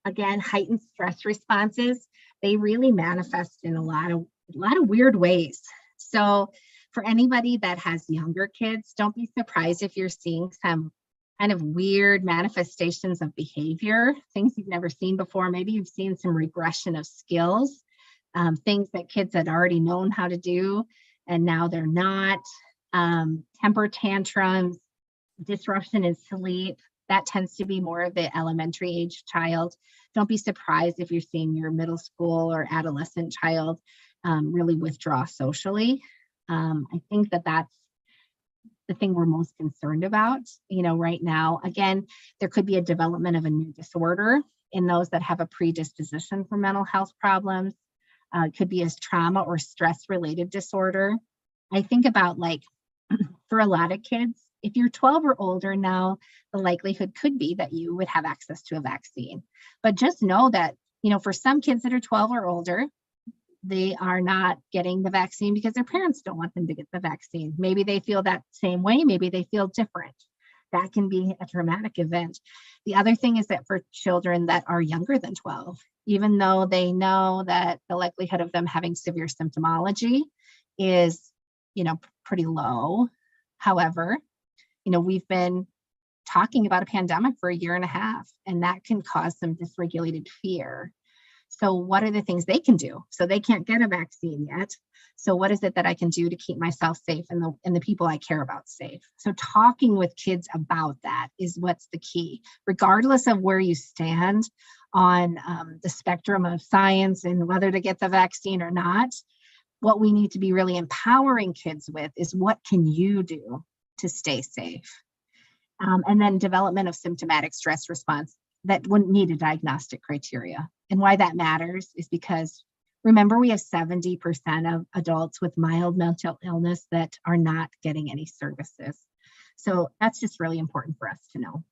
Again, heightened stress responses, they really manifest in a lot of weird ways. So for anybody that has younger kids, don't be surprised if you're seeing some kind of weird manifestations of behavior, things you've never seen before. Maybe you've seen some regression of skills, things that kids had already known how to do, and now they're not. Temper tantrums, disruption in sleep, that tends to be more of the elementary age child. Don't be surprised if you're seeing your middle school or adolescent child really withdraw socially. I think that that's the thing we're most concerned about, right now. Again, there could be a development of a new disorder in those that have a predisposition for mental health problems. It could be a trauma or stress-related disorder. I think about, like, for a lot of kids, if you're 12 or older now, the likelihood could be that you would have access to a vaccine. But just know that, for some kids that are 12 or older, they are not getting the vaccine because their parents don't want them to get the vaccine. Maybe they feel that same way. Maybe they feel different. That can be a traumatic event. The other thing is that for children that are younger than 12, even though they know that the likelihood of them having severe symptomology is, pretty low. However, we've been talking about a pandemic for a year and a half, and that can cause some dysregulated fear. So what are the things they can do? So they can't get a vaccine yet. So what is it that I can do to keep myself safe and the people I care about safe? So talking with kids about that is what's the key, regardless of where you stand on the spectrum of science and whether to get the vaccine or not. What we need to be really empowering kids with is, what can you do to stay safe? And then development of symptomatic stress response that wouldn't need a diagnostic criteria. And why that matters is because, remember, we have 70% of adults with mild mental illness that are not getting any services. So that's just really important for us to know.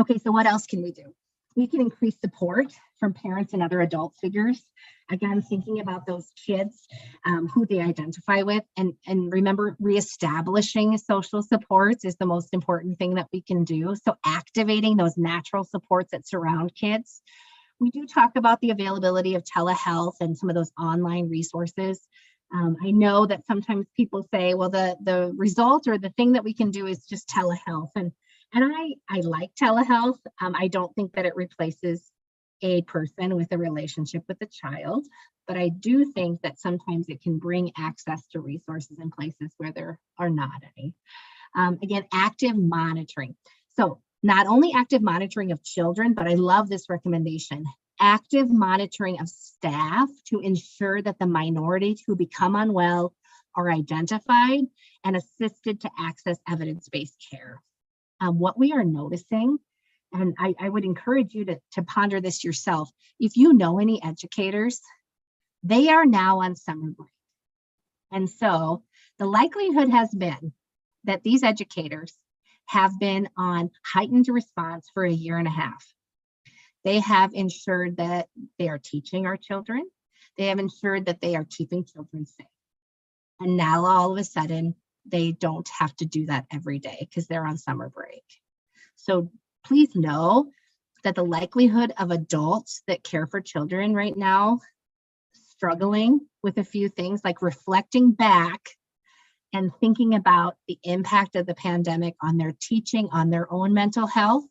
Okay, so what else can we do? We can increase support from parents and other adult figures. Again, thinking about those kids who they identify with, and remember, reestablishing social supports is the most important thing that we can do. So activating those natural supports that surround kids. We do talk about the availability of telehealth and some of those online resources. I know that sometimes people say, well, the result or the thing that we can do is just telehealth. And I like telehealth. I don't think that it replaces a person with a relationship with a child, but I do think that sometimes it can bring access to resources in places where there are not any. Again, active monitoring. So not only active monitoring of children, but I love this recommendation, active monitoring of staff to ensure that the minorities who become unwell are identified and assisted to access evidence-based care. What we are noticing, and I would encourage you to ponder this yourself. If you know any educators, they are now on summer break. And so the likelihood has been that these educators have been on heightened response for a year and a half. They have ensured that they are teaching our children. They have ensured that they are keeping children safe. And now all of a sudden, they don't have to do that every day because they're on summer break. So please know that the likelihood of adults that care for children right now struggling with a few things, like reflecting back and thinking about the impact of the pandemic on their teaching, on their own mental health,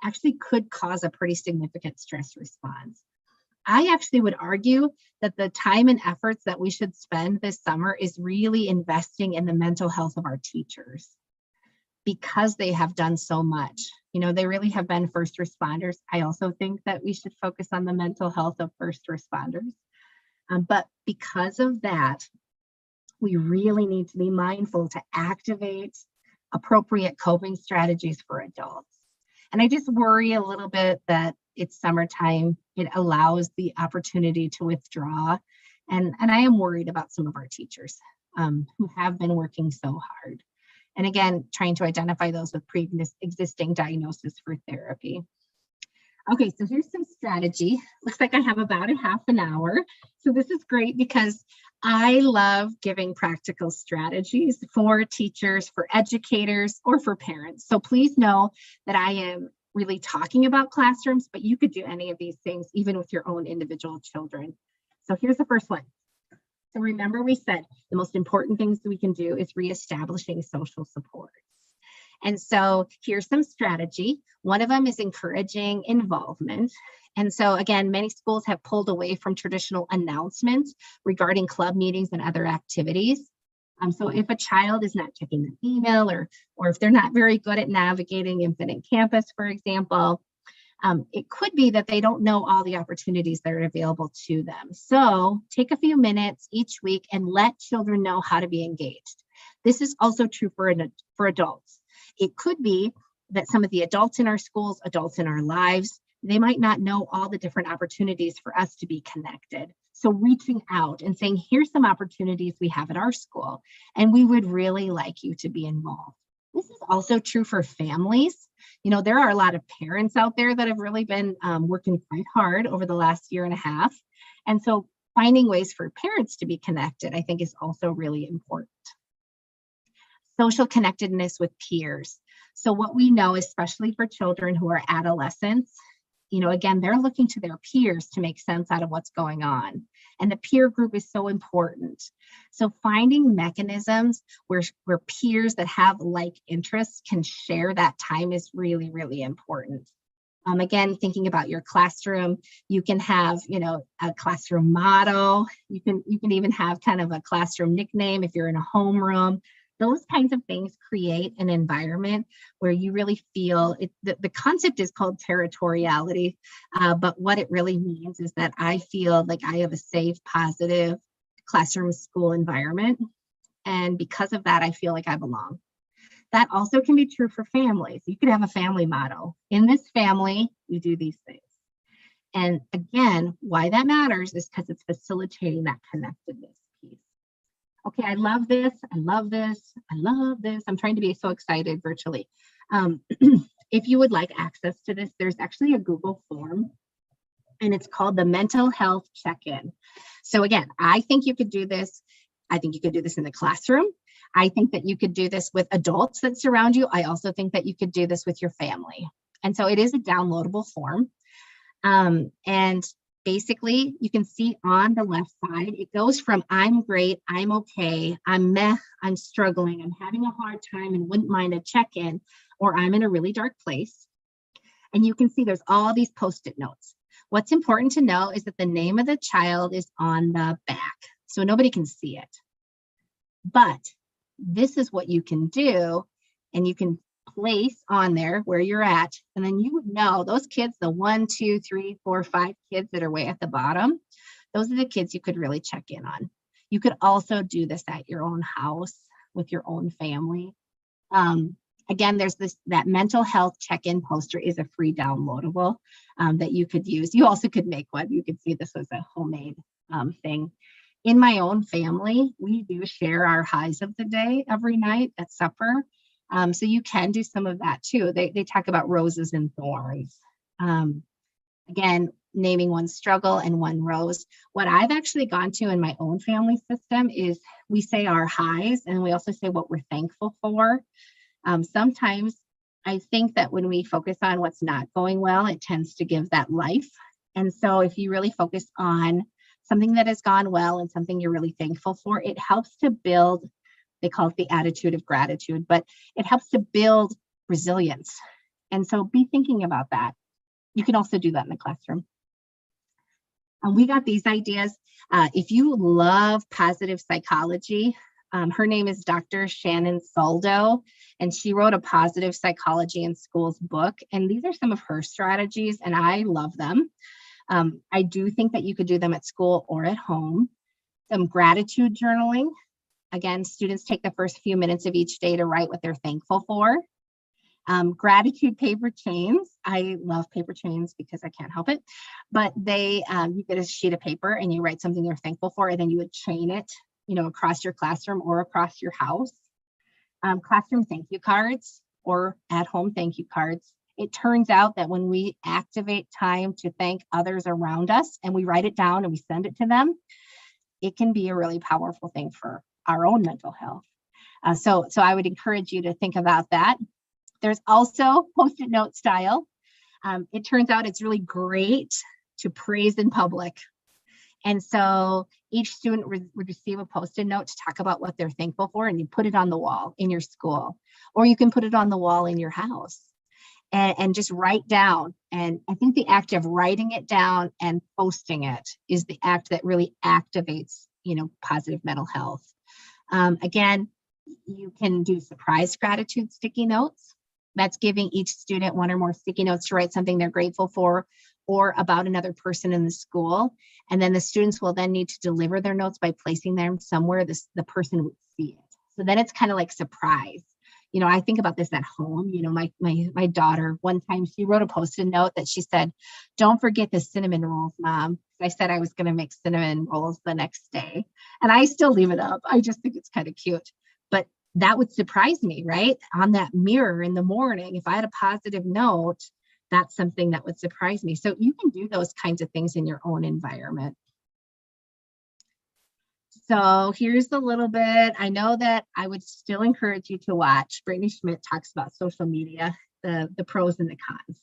actually could cause a pretty significant stress response. I actually would argue that the time and efforts that we should spend this summer is really investing in the mental health of our teachers, because they have done so much. They really have been first responders. I also think that we should focus on the mental health of first responders. But because of that, we really need to be mindful to activate appropriate coping strategies for adults. And I just worry a little bit that it's summertime. It allows the opportunity to withdraw. And I am worried about some of our teachers who have been working so hard. And again, trying to identify those with pre-existing diagnosis for therapy. Okay, so here's some strategy. Looks like I have about a half an hour. So this is great because I love giving practical strategies for teachers, for educators, or for parents. So please know that I am really talking about classrooms, but you could do any of these things even with your own individual children. So here's the first one. So remember, we said the most important things that we can do is reestablishing social supports. And so here's some strategy. One of them is encouraging involvement. And so again, many schools have pulled away from traditional announcements regarding club meetings and other activities. So if a child is not checking the email or if they're not very good at navigating Infinite Campus, for example, it could be that they don't know all the opportunities that are available to them. So take a few minutes each week and let children know how to be engaged. This is also true for adults. It could be that some of the adults in our schools, adults in our lives, they might not know all the different opportunities for us to be connected. So reaching out and saying, here's some opportunities we have at our school, and we would really like you to be involved. This is also true for families. There are a lot of parents out there that have really been working quite hard over the last year and a half. And so finding ways for parents to be connected, I think, is also really important. Social connectedness with peers. So what we know, especially for children who are adolescents, again, they're looking to their peers to make sense out of what's going on. And the peer group is so important. So finding mechanisms where peers that have like interests can share that time is really, really important. Again, thinking about your classroom, you can have, a classroom motto. You can even have kind of a classroom nickname if you're in a homeroom. Those kinds of things create an environment where you really feel it. The concept is called territoriality, but what it really means is that I feel like I have a safe, positive classroom school environment. And because of that, I feel like I belong. That also can be true for families. You could have a family motto. In this family, we do these things. And again, why that matters is because it's facilitating that connectedness piece. Okay, I love this. I love this. I love this. I'm trying to be so excited virtually. If you would like access to this, there's actually a Google form, and it's called the Mental Health Check-In. So again, I think you could do this. I think you could do this in the classroom. I think that you could do this with adults that surround you. I also think that you could do this with your family. And so it is a downloadable form. And basically, you can see on the left side, it goes from I'm great, I'm okay, I'm meh, I'm struggling, I'm having a hard time and wouldn't mind a check-in, or I'm in a really dark place. And you can see there's all these Post-it notes. What's important to know is that the name of the child is on the back, so nobody can see it. But this is what you can do, and you can place on there where you're at, and then you would know those kids, the 1, 2, 3, 4, 5 kids that are way at the bottom, those are the kids you could really check in on. You could also do this at your own house with your own family. Again, there's that mental health check-in poster is a free downloadable that you could use. You also could make one. You could see this was a homemade thing. In my own family, we do share our highs of the day every night at supper. So you can do some of that too. They talk about roses and thorns. Again, naming one struggle and one rose. What I've actually gone to in my own family system is we say our highs, and we also say what we're thankful for. Sometimes I think that when we focus on what's not going well, it tends to give that life. And so if you really focus on something that has gone well and something you're really thankful for, it helps to build, they call it the attitude of gratitude, but it helps to build resilience. And so be thinking about that. You can also do that in the classroom. And we got these ideas. If you love positive psychology, Her name is Dr. Shannon Soldo, and she wrote a positive psychology in schools book. And these are some of her strategies, and I love them. I do think that you could do them at school or at home. Some gratitude journaling. Again, students take the first few minutes of each day to write what they're thankful for. Gratitude paper chains. I love paper chains because I can't help it, but you get a sheet of paper and you write something you're thankful for, and then you would chain it, across your classroom or across your house. Classroom thank you cards or at home thank you cards. It turns out that when we activate time to thank others around us and we write it down and we send it to them, it can be a really powerful thing for our own mental health. So I would encourage you to think about that. There's also Post-it note style. It turns out it's really great to praise in public. And so each student would receive a Post-it note to talk about what they're thankful for, and you put it on the wall in your school, or you can put it on the wall in your house and just write down. And I think the act of writing it down and posting it is the act that really activates, positive mental health. Again, you can do surprise gratitude sticky notes. That's giving each student one or more sticky notes to write something they're grateful for or about another person in the school. And then the students will then need to deliver their notes by placing them somewhere the person would see it. So then it's kind of like surprise. I think about this at home. My daughter, one time she wrote a Post-it note that she said, "Don't forget the cinnamon rolls, Mom." I said I was going to make cinnamon rolls the next day. And I still leave it up. I just think it's kind of cute. But that would surprise me, right? On that mirror in the morning, if I had a positive note, that's something that would surprise me. So you can do those kinds of things in your own environment. So here's a little bit. I know that I would still encourage you to watch. Brittany Schmidt talks about social media, the pros and the cons.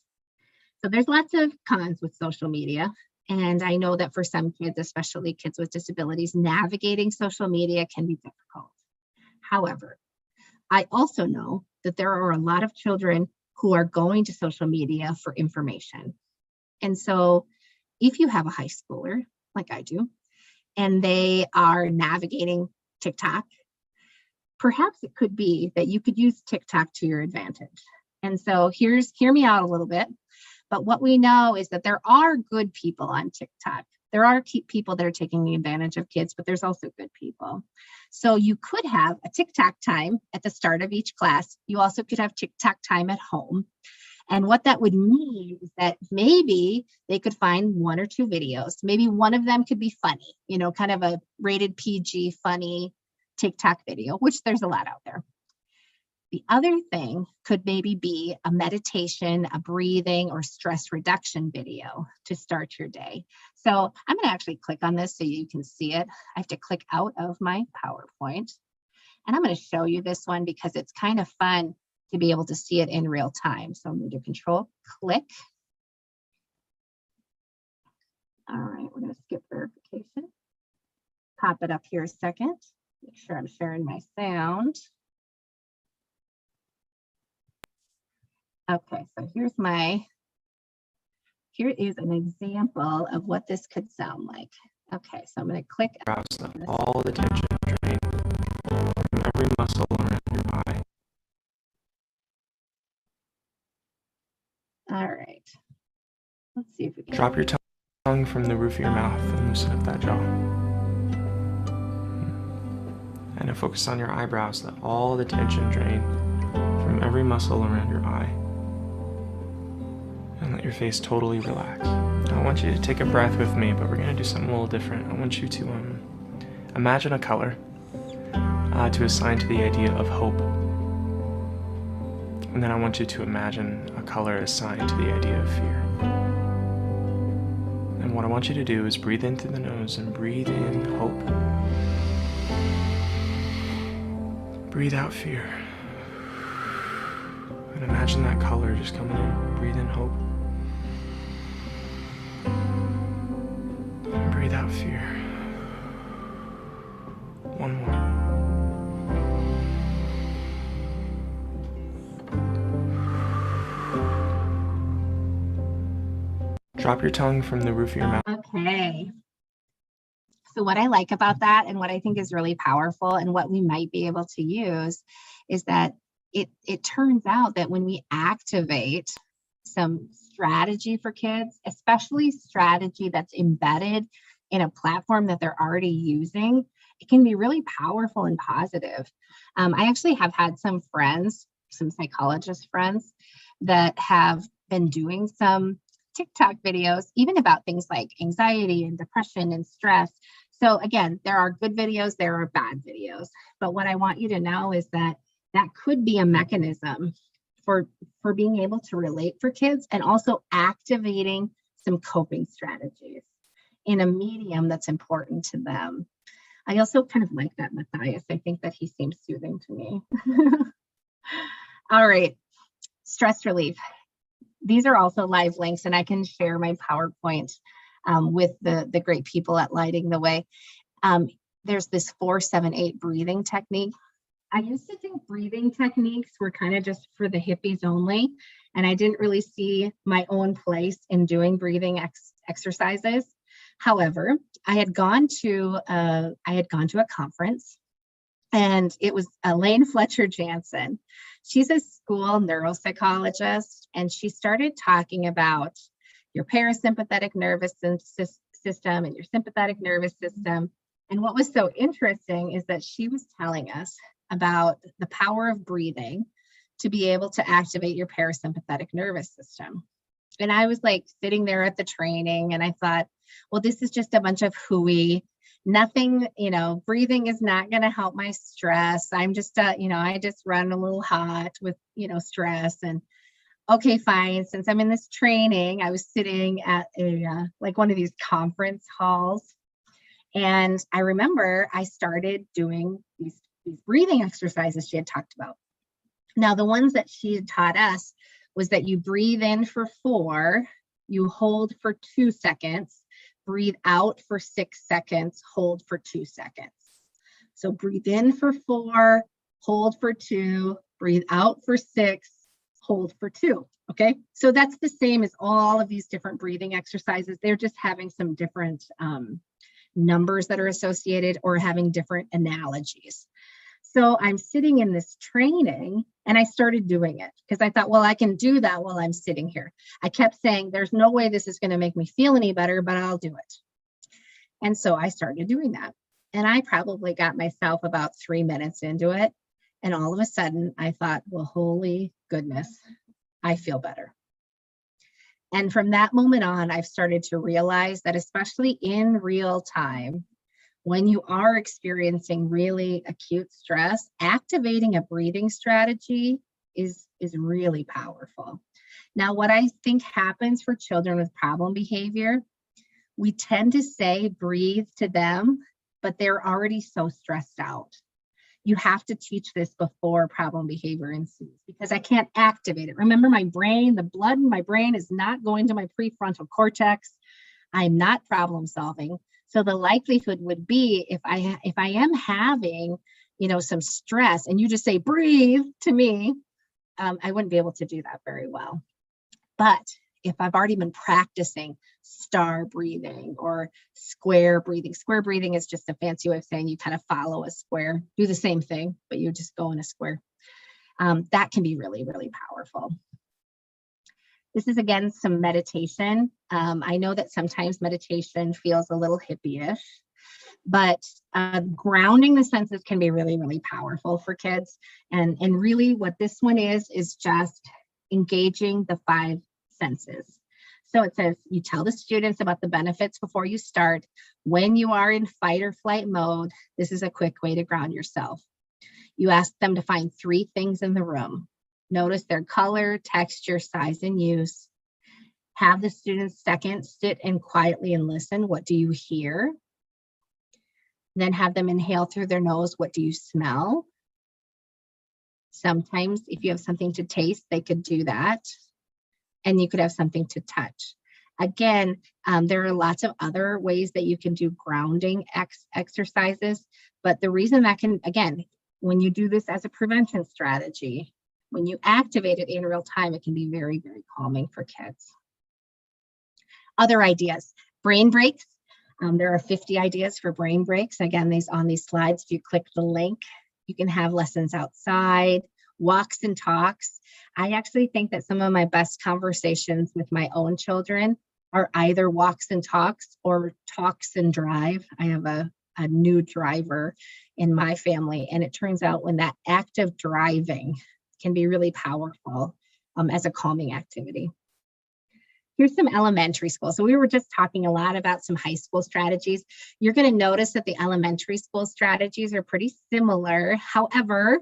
So there's lots of cons with social media. And I know that for some kids, especially kids with disabilities, navigating social media can be difficult. However, I also know that there are a lot of children who are going to social media for information. And so if you have a high schooler, like I do, and they are navigating TikTok, perhaps it could be that you could use TikTok to your advantage. And so hear me out a little bit. But what we know is that there are good people on TikTok. There are people that are taking advantage of kids, but there's also good people. So you could have a TikTok time at the start of each class. You also could have TikTok time at home. And what that would mean is that maybe they could find one or two videos. Maybe one of them could be funny, kind of a rated PG funny TikTok video, which there's a lot out there. The other thing could maybe be a meditation, a breathing, or stress reduction video to start your day. So I'm going to actually click on this so you can see it. I have to click out of my PowerPoint. And I'm going to show you this one because it's kind of fun to be able to see it in real time. So I'm going to do Control click. All right, we're going to skip verification. Pop it up here a second. Make sure I'm sharing my sound. Okay, so here is an example of what this could sound like. Okay, so I'm going to click. All the tension drain from every muscle around your eye. All right. Let's see if we can. Drop your tongue from the roof of your mouth and loosen up that jaw. And then focus on your eyebrows, let all the tension drain from every muscle around your eye. And let your face totally relax. I want you to take a breath with me, but we're going to do something a little different. I want you to imagine a color to assign to the idea of hope. And then I want you to imagine a color assigned to the idea of fear. And what I want you to do is breathe in through the nose and breathe in hope. Breathe out fear. And imagine that color just coming in. Breathe in hope. And breathe out fear. One more. Drop your tongue from the roof of your mouth. Okay. So what I like about that and what I think is really powerful and what we might be able to use is that it turns out that when we activate some strategy for kids, especially strategy that's embedded in a platform that they're already using, it can be really powerful and positive. I actually have had some friends, some psychologist friends, that have been doing some TikTok videos, even about things like anxiety and depression and stress. So again, there are good videos, there are bad videos. But what I want you to know is that that could be a mechanism for being able to relate for kids and also activating some coping strategies in a medium that's important to them. I also kind of like that Matthias. I think that he seems soothing to me. All right, stress relief. These are also live links, and I can share my PowerPoint with the great people at Lighting the Way. There's this 4-7-8 breathing technique. I used to think breathing techniques were kind of just for the hippies only, and I didn't really see my own place in doing breathing exercises. However, I had gone to a conference, and it was Elaine Fletcher Jansen. She's a school neuropsychologist, and she started talking about your parasympathetic nervous system and your sympathetic nervous system. And what was so interesting is that she was telling us about the power of breathing to be able to activate your parasympathetic nervous system. And I was like sitting there at the training, and I thought, well, this is just a bunch of hooey. Nothing, breathing is not going to help my stress. I'm just, I just run a little hot with, stress. And okay, fine. Since I'm in this training, I was sitting at like one of these conference halls. And I remember I started doing these breathing exercises she had talked about. Now, the ones that she had taught us was that you breathe in for 4, you hold for 2 seconds, breathe out for 6 seconds, hold for 2 seconds. So breathe in for 4, hold for 2, breathe out for 6, hold for 2. Okay, so that's the same as all of these different breathing exercises. They're just having some different numbers that are associated or having different analogies. So I'm sitting in this training and I started doing it because I thought, well, I can do that while I'm sitting here. I kept saying, there's no way this is going to make me feel any better, but I'll do it. And so I started doing that. And I probably got myself about 3 minutes into it. And all of a sudden I thought, well, holy goodness, I feel better. And from that moment on, I've started to realize that especially in real time, when you are experiencing really acute stress, activating a breathing strategy is really powerful. Now, what I think happens for children with problem behavior, we tend to say breathe to them, but they're already so stressed out. You have to teach this before problem behavior ensues because I can't activate it. Remember, my brain, the blood in my brain is not going to my prefrontal cortex. I'm not problem solving. So the likelihood would be if I am having, some stress and you just say breathe to me, I wouldn't be able to do that very well. But if I've already been practicing star breathing or square breathing is just a fancy way of saying you kind of follow a square, do the same thing, but you just go in a square. That can be really, really powerful. This is, again, some meditation. I know that sometimes meditation feels a little hippie-ish, but grounding the senses can be really, really powerful for kids. And really what this one is just engaging the 5 senses. So it says, you tell the students about the benefits before you start. When you are in fight or flight mode, this is a quick way to ground yourself. You ask them to find 3 things in the room. Notice their color, texture, size, and use. Have the students sit and quietly and listen. What do you hear? Then have them inhale through their nose. What do you smell? Sometimes if you have something to taste, they could do that. And you could have something to touch. Again, there are lots of other ways that you can do grounding exercises. But the reason that can, again, when you do this as a prevention strategy, when you activate it in real time, it can be very, very calming for kids. Other ideas, brain breaks. There are 50 ideas for brain breaks. Again, on these slides, if you click the link, you can have lessons outside, walks and talks. I actually think that some of my best conversations with my own children are either walks and talks or talks and drive. I have a new driver in my family, and it turns out when that act of driving can be really powerful as a calming activity. Here's some elementary school. So we were just talking a lot about some high school strategies. You're going to notice that the elementary school strategies are pretty similar. However,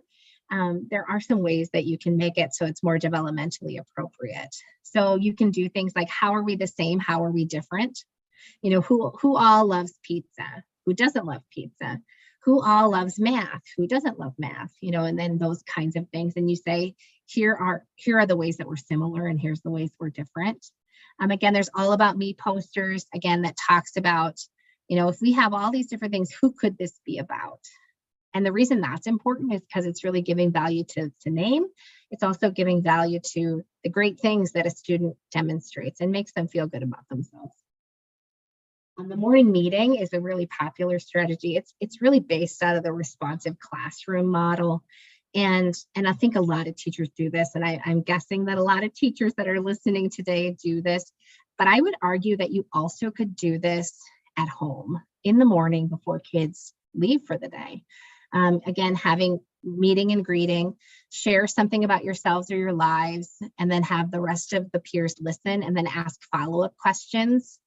there are some ways that you can make it so it's more developmentally appropriate. So you can do things like, how are we the same? How are we different? You know, who all loves pizza? Who doesn't love pizza? Who all loves math? Who doesn't love math? You know, and then those kinds of things. And you say, here are the ways that we're similar, and here's the ways we're different. Again, there's all about me posters, again, that talks about, you know, if we have all these different things, who could this be about? And the reason that's important is because it's really giving value to name. It's also giving value to the great things that a student demonstrates and makes them feel good about themselves. The morning meeting is a really popular strategy. It's really based out of the responsive classroom model. And I think a lot of teachers do this, and I'm guessing that a lot of teachers that are listening today do this, but I would argue that you also could do this at home in the morning before kids leave for the day. Again, having meeting and greeting, share something about yourselves or your lives, and then have the rest of the peers listen and then ask follow-up questions.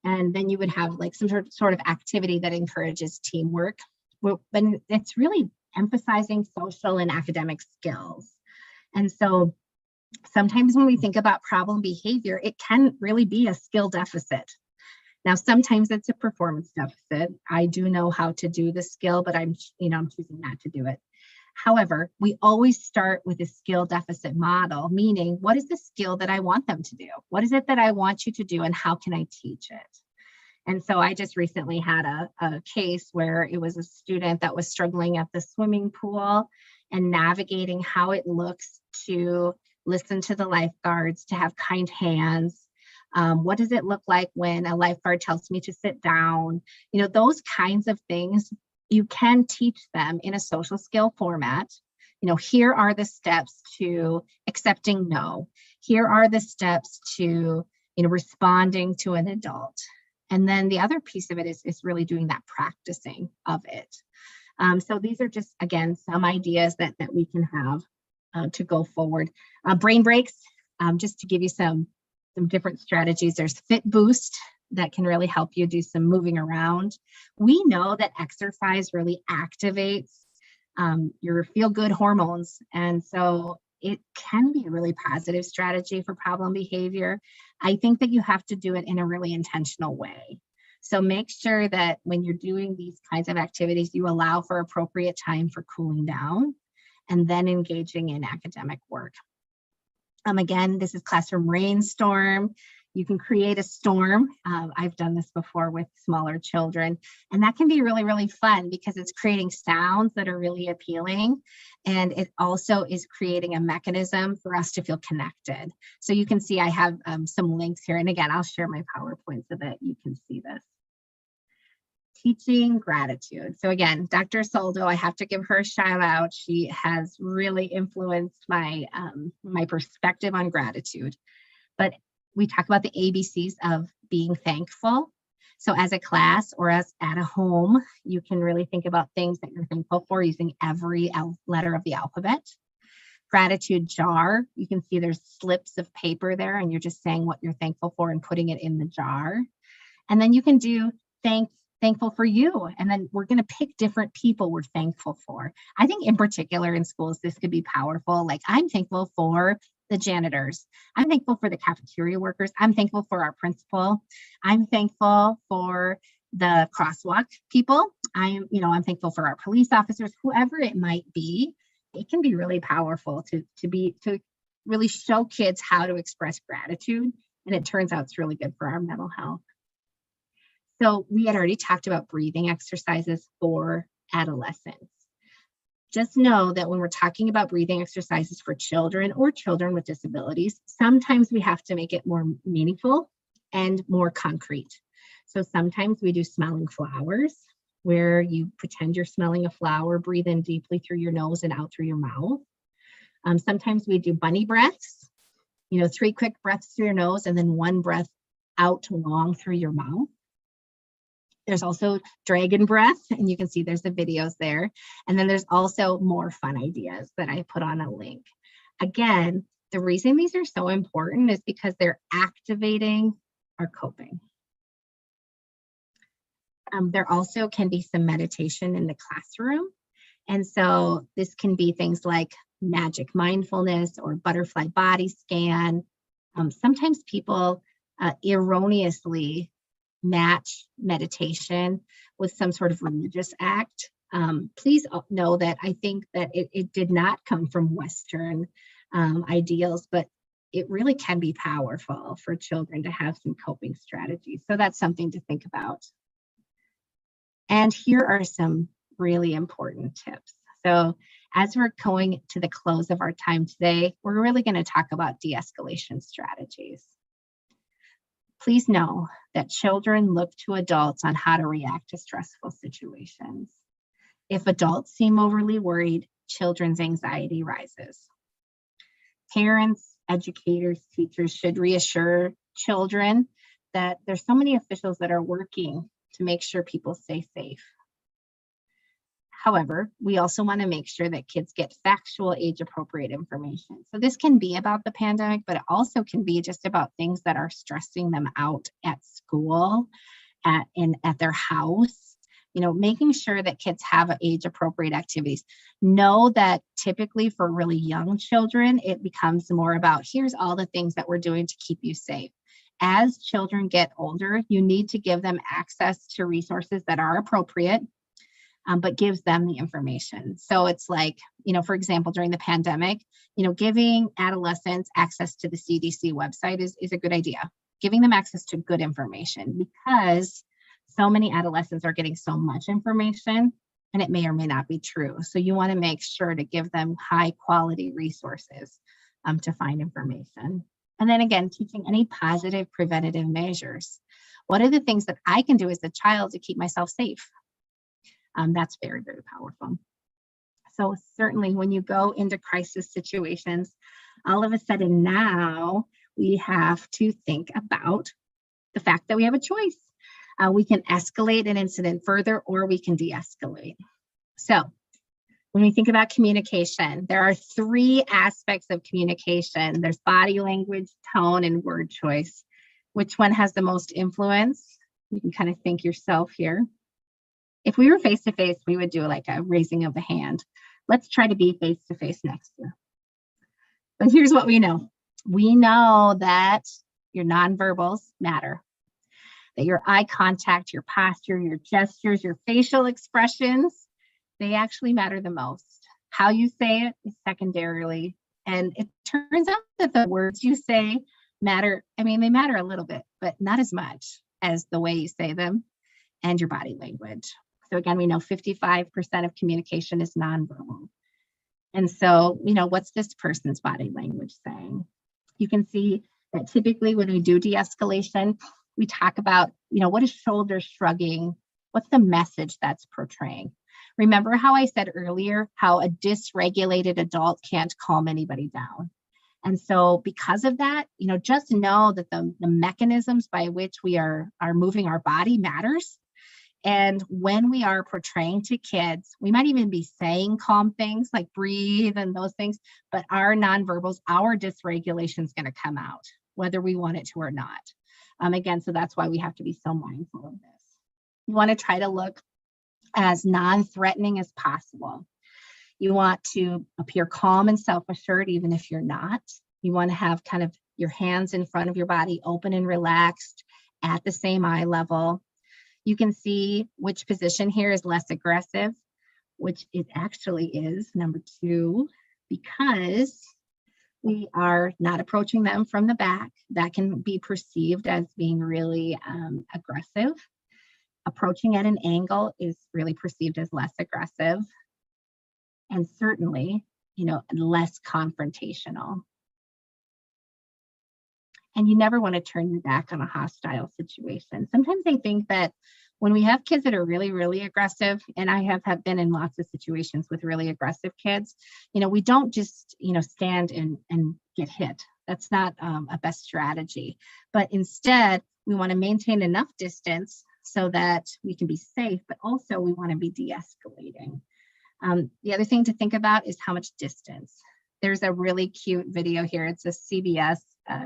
And then you would have like some sort of activity that encourages teamwork. But it's really emphasizing social and academic skills. And so sometimes when we think about problem behavior, it can really be a skill deficit. Now, sometimes it's a performance deficit. I do know how to do the skill, but I'm choosing not to do it. However, we always start with a skill deficit model, meaning what is the skill that I want them to do? What is it that I want you to do, and how can I teach it? And so I just recently had a case where it was a student that was struggling at the swimming pool and navigating how it looks to listen to the lifeguards, to have kind hands. What does it look like when a lifeguard tells me to sit down? You know, those kinds of things you can teach them in a social skill format. You know, here are the steps to accepting no. Here are the steps to, you know, responding to an adult. And then the other piece of it is really doing that practicing of it. So these are just, again, some ideas that we can have to go forward. Brain breaks, just to give you some different strategies. There's Fit Boost that can really help you do some moving around. We know that exercise really activates your feel-good hormones. And so it can be a really positive strategy for problem behavior. I think that you have to do it in a really intentional way. So make sure that when you're doing these kinds of activities, you allow for appropriate time for cooling down and then engaging in academic work. Again, this is classroom rainstorm. You can create a storm. I've done this before with smaller children, and that can be really, really fun because it's creating sounds that are really appealing. And it also is creating a mechanism for us to feel connected. So you can see I have some links here. And again, I'll share my PowerPoint so that you can see this. Teaching gratitude. So again, Dr. Soldo, I have to give her a shout out. She has really influenced my perspective on gratitude. But we talk about the ABCs of being thankful. So as a class or as at a home, you can really think about things that you're thankful for using every letter of the alphabet. Gratitude jar, you can see there's slips of paper there and you're just saying what you're thankful for and putting it in the jar. And then you can do thankful for you. And then we're going to pick different people we're thankful for. I think in particular in schools, this could be powerful. Like I'm thankful for the janitors. I'm thankful for the cafeteria workers. I'm thankful for our principal. I'm thankful for the crosswalk people. I'm thankful for our police officers, whoever it might be. It can be really powerful to really show kids how to express gratitude. And it turns out it's really good for our mental health. So we had already talked about breathing exercises for adolescents. Just know that when we're talking about breathing exercises for children or children with disabilities, sometimes we have to make it more meaningful and more concrete. So sometimes we do smelling flowers, where you pretend you're smelling a flower, breathe in deeply through your nose and out through your mouth. Sometimes we do bunny breaths, 3 quick breaths through your nose and then 1 breath out long through your mouth. There's also dragon breath, and you can see there's the videos there. And then there's also more fun ideas that I put on a link. Again, the reason these are so important is because they're activating our coping. There also can be some meditation in the classroom. And so this can be things like magic mindfulness or butterfly body scan. Sometimes people erroneously match meditation with some sort of religious act. Please know that I think that it did not come from Western ideals, but it really can be powerful for children to have some coping strategies. So that's something to think about. And here are some really important tips. So as we're going to the close of our time today, we're really going to talk about de-escalation strategies. Please know that children look to adults on how to react to stressful situations. If adults seem overly worried, children's anxiety rises. Parents, educators, teachers should reassure children that there's so many officials that are working to make sure people stay safe. However, we also want to make sure that kids get factual, age-appropriate information. So this can be about the pandemic, but it also can be just about things that are stressing them out at school, at their house. Making sure that kids have age-appropriate activities. Know that typically for really young children, it becomes more about, here's all the things that we're doing to keep you safe. As children get older, you need to give them access to resources that are appropriate, but gives them the information. So it's like, for example, during the pandemic, giving adolescents access to the CDC website is a good idea. Giving them access to good information, because so many adolescents are getting so much information and it may or may not be true. So you want to make sure to give them high quality resources to find information. And then again, teaching any positive preventative measures. What are the things that I can do as a child to keep myself safe? That's very, very powerful. So certainly when you go into crisis situations, all of a sudden now we have to think about the fact that we have a choice. We can escalate an incident further, or we can de-escalate. So when we think about communication, there are 3 aspects of communication. There's body language, tone, and word choice. Which one has the most influence? You can kind of think yourself here. If we were face-to-face, we would do like a raising of the hand. Let's try to be face-to-face next year. But here's what we know. We know that your nonverbals matter. That your eye contact, your posture, your gestures, your facial expressions, they actually matter the most. How you say it is secondarily. And it turns out that the words you say matter. I mean, they matter a little bit, but not as much as the way you say them and your body language. So again, we know 55% of communication is nonverbal. And so, what's this person's body language saying? You can see that typically when we do de-escalation, we talk about, what is shoulder shrugging? What's the message that's portraying? Remember how I said earlier, how a dysregulated adult can't calm anybody down. And so because of that, just know that the mechanisms by which we are moving our body matters. And when we are portraying to kids, we might even be saying calm things like breathe and those things, but our nonverbals, our dysregulation is going to come out, whether we want it to or not. Again, so that's why we have to be so mindful of this. You want to try to look as non-threatening as possible. You want to appear calm and self-assured, even if you're not. You want to have kind of your hands in front of your body, open and relaxed at the same eye level. You can see which position here is less aggressive, which it actually is, number 2, because we are not approaching them from the back. That can be perceived as being really aggressive. Approaching at an angle is really perceived as less aggressive. And certainly, less confrontational. And you never want to turn your back on a hostile situation. Sometimes I think that when we have kids that are really, really aggressive, and I have been in lots of situations with really aggressive kids, we don't just, stand and get hit. That's not a best strategy. But instead, we want to maintain enough distance so that we can be safe, but also we want to be de-escalating. The other thing to think about is how much distance. There's a really cute video here. It's a CBS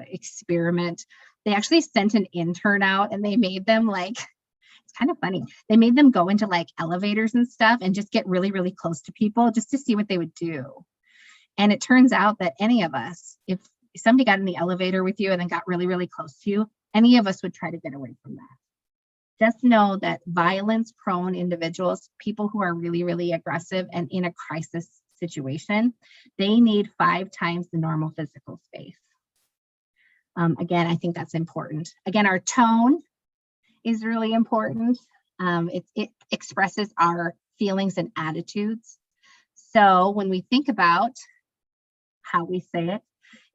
experiment. They actually sent an intern out and they made them it's kind of funny. They made them go into elevators and stuff and just get really, really close to people just to see what they would do. And it turns out that any of us, if somebody got in the elevator with you and then got really, really close to you, any of us would try to get away from that. Just know that violence-prone individuals, people who are really, really aggressive and in a crisis situation, they need 5 times the normal physical space. Again, I think that's important. Again, our tone is really important. It expresses our feelings and attitudes. So when we think about how we say it,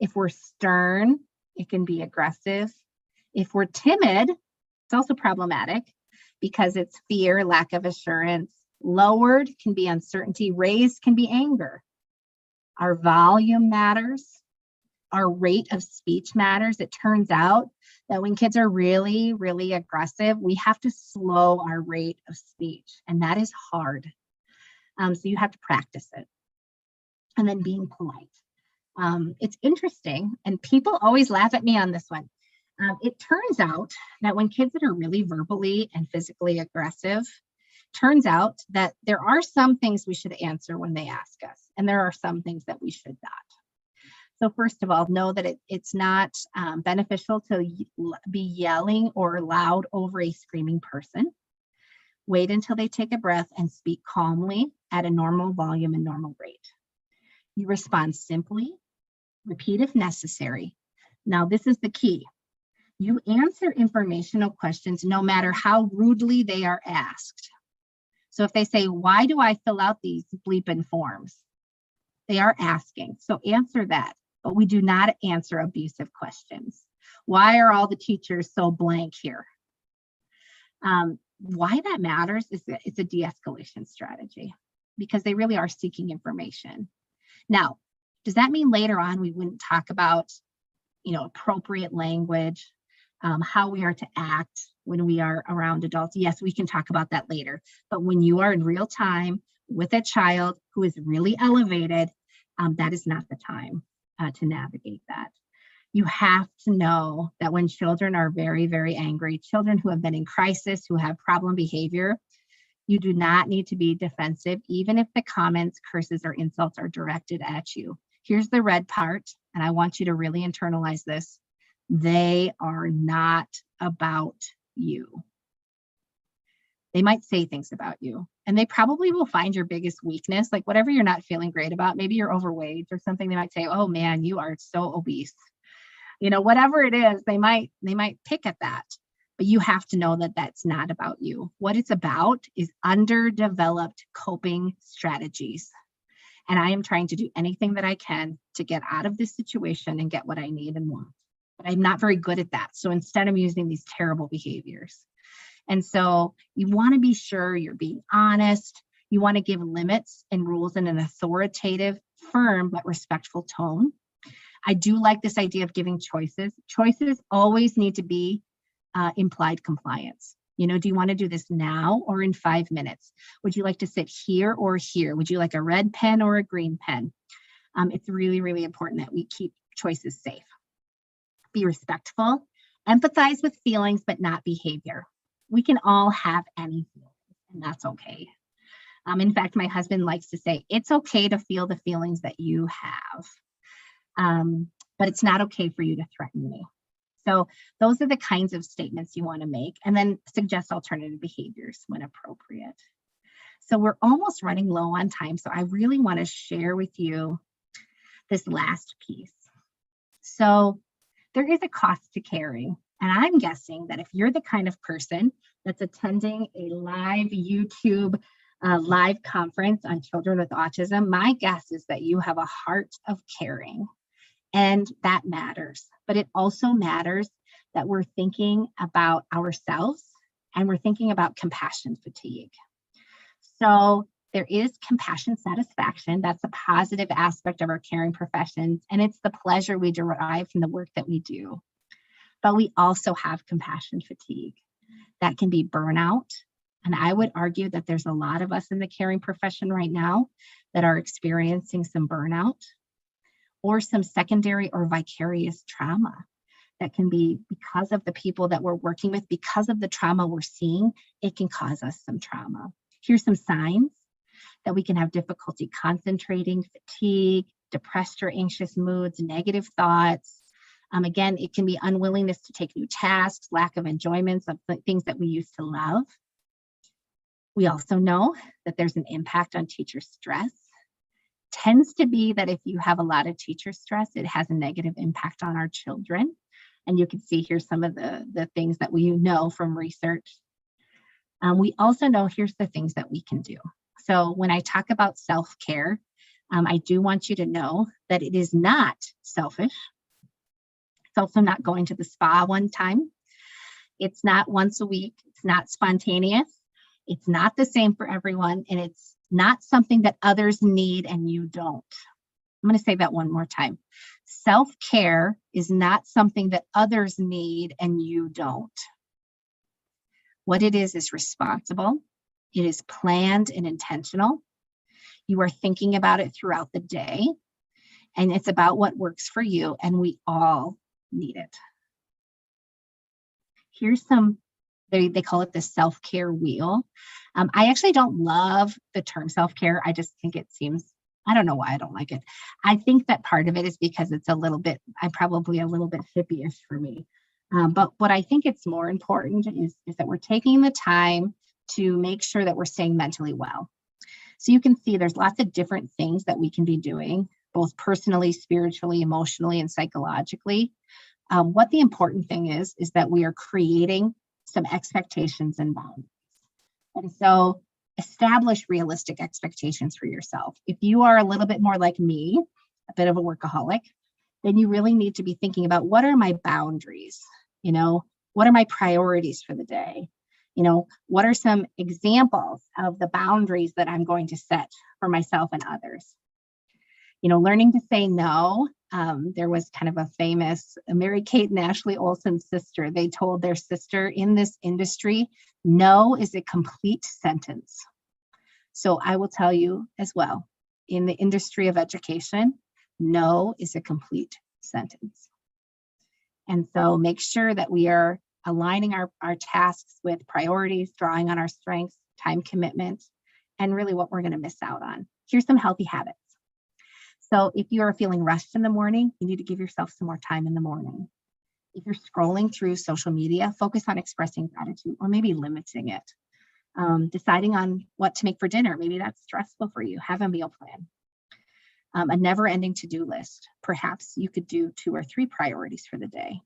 if we're stern, it can be aggressive. If we're timid, it's also problematic because it's fear, lack of assurance. Lowered can be uncertainty. Raised can be anger. Our volume matters. Our rate of speech matters. It turns out that when kids are really, really aggressive, we have to slow our rate of speech, and that is hard. So you have to practice it. And then being polite. It's interesting, and people always laugh at me on this one. It turns out that when kids that are really verbally and physically aggressive, turns out that there are some things we should answer when they ask us, and there are some things that we should not. So first of all, know that it's not beneficial to be yelling or loud over a screaming person. Wait until they take a breath and speak calmly at a normal volume and normal rate. You respond simply, repeat if necessary. Now, this is the key. You answer informational questions no matter how rudely they are asked. So if they say, why do I fill out these bleeping forms? They are asking, so answer that. But we do not answer abusive questions. Why are all the teachers so blank here? Why that matters is that it's a de-escalation strategy because they really are seeking information. Now, does that mean later on we wouldn't talk about, appropriate language, how we are to act when we are around adults? Yes, we can talk about that later. But when you are in real time with a child who is really elevated, that is not the time to navigate that. You have to know that when children are very, very angry, children who have been in crisis, who have problem behavior, you do not need to be defensive, even if the comments, curses, or insults are directed at you. Here's the red part, and I want you to really internalize this. They are not about you. They might say things about you, and they probably will find your biggest weakness, like whatever you're not feeling great about. Maybe you're overweight or something. They might say, oh man, you are so obese. Whatever it is, they might pick at that, but you have to know that that's not about you. What it's about is underdeveloped coping strategies. And I am trying to do anything that I can to get out of this situation and get what I need and want. But I'm not very good at that. So instead, I'm using these terrible behaviors. And so you want to be sure you're being honest. You want to give limits and rules in an authoritative, firm, but respectful tone. I do like this idea of giving choices. Choices always need to be implied compliance. Do you want to do this now or in 5 minutes? Would you like to sit here or here? Would you like a red pen or a green pen? It's really, really important that we keep choices safe. Be respectful, empathize with feelings, but not behavior. We can all have any feelings, and that's okay. In fact, my husband likes to say, it's okay to feel the feelings that you have, but it's not okay for you to threaten me. So those are the kinds of statements you want to make, and then suggest alternative behaviors when appropriate. So we're almost running low on time, so I really want to share with you this last piece. So there is a cost to caring. And I'm guessing that if you're the kind of person that's attending a live YouTube live conference on children with autism, my guess is that you have a heart of caring. And that matters. But it also matters that we're thinking about ourselves and we're thinking about compassion fatigue. So there is compassion satisfaction. That's a positive aspect of our caring professions, and it's the pleasure we derive from the work that we do. But we also have compassion fatigue. That can be burnout. And I would argue that there's a lot of us in the caring profession right now that are experiencing some burnout or some secondary or vicarious trauma. That can be because of the people that we're working with, because of the trauma we're seeing, it can cause us some trauma. Here's some signs that we can have difficulty concentrating, fatigue, depressed or anxious moods, negative thoughts. Again, it can be unwillingness to take new tasks, lack of enjoyments of things that we used to love. We also know that there's an impact on teacher stress. Tends to be that if you have a lot of teacher stress, it has a negative impact on our children. And you can see here some of the things that we know from research. We also know here's the things that we can do. So when I talk about self-care, I do want you to know that it is not selfish. It's also not going to the spa one time. It's not once a week. It's not spontaneous. It's not the same for everyone. And it's not something that others need and you don't. I'm going to say that one more time. Self-care is not something that others need and you don't. What it is responsible. It is planned and intentional. You are thinking about it throughout the day, and it's about what works for you, and we all need it. Here's some, they call it the self-care wheel. I actually don't love the term self-care. I just think it seems, I don't know why I don't like it. I think that part of it is because it's I'm probably a little bit hippie-ish for me. But what I think it's more important is that we're taking the time to make sure that we're staying mentally well. So you can see there's lots of different things that we can be doing, both personally, spiritually, emotionally, and psychologically. What the important thing is that we are creating some expectations and boundaries. And so establish realistic expectations for yourself. If you are a little bit more like me, a bit of a workaholic, then you really need to be thinking about what are my boundaries? What are my priorities for the day? What are some examples of the boundaries that I'm going to set for myself and others? Learning to say no. There was kind of a famous Mary-Kate and Ashley Olsen's sister. They told their sister, in this industry, no is a complete sentence. So I will tell you as well, in the industry of education, no is a complete sentence. And so make sure that we are aligning our tasks with priorities, drawing on our strengths, time commitment, and really what we're going to miss out on. Here's some healthy habits. So if you are feeling rushed in the morning, you need to give yourself some more time in the morning. If you're scrolling through social media, focus on expressing gratitude or maybe limiting it. Deciding on what to make for dinner, maybe that's stressful for you. Have a meal plan. A never-ending to-do list. Perhaps you could do 2 or 3 priorities for the day.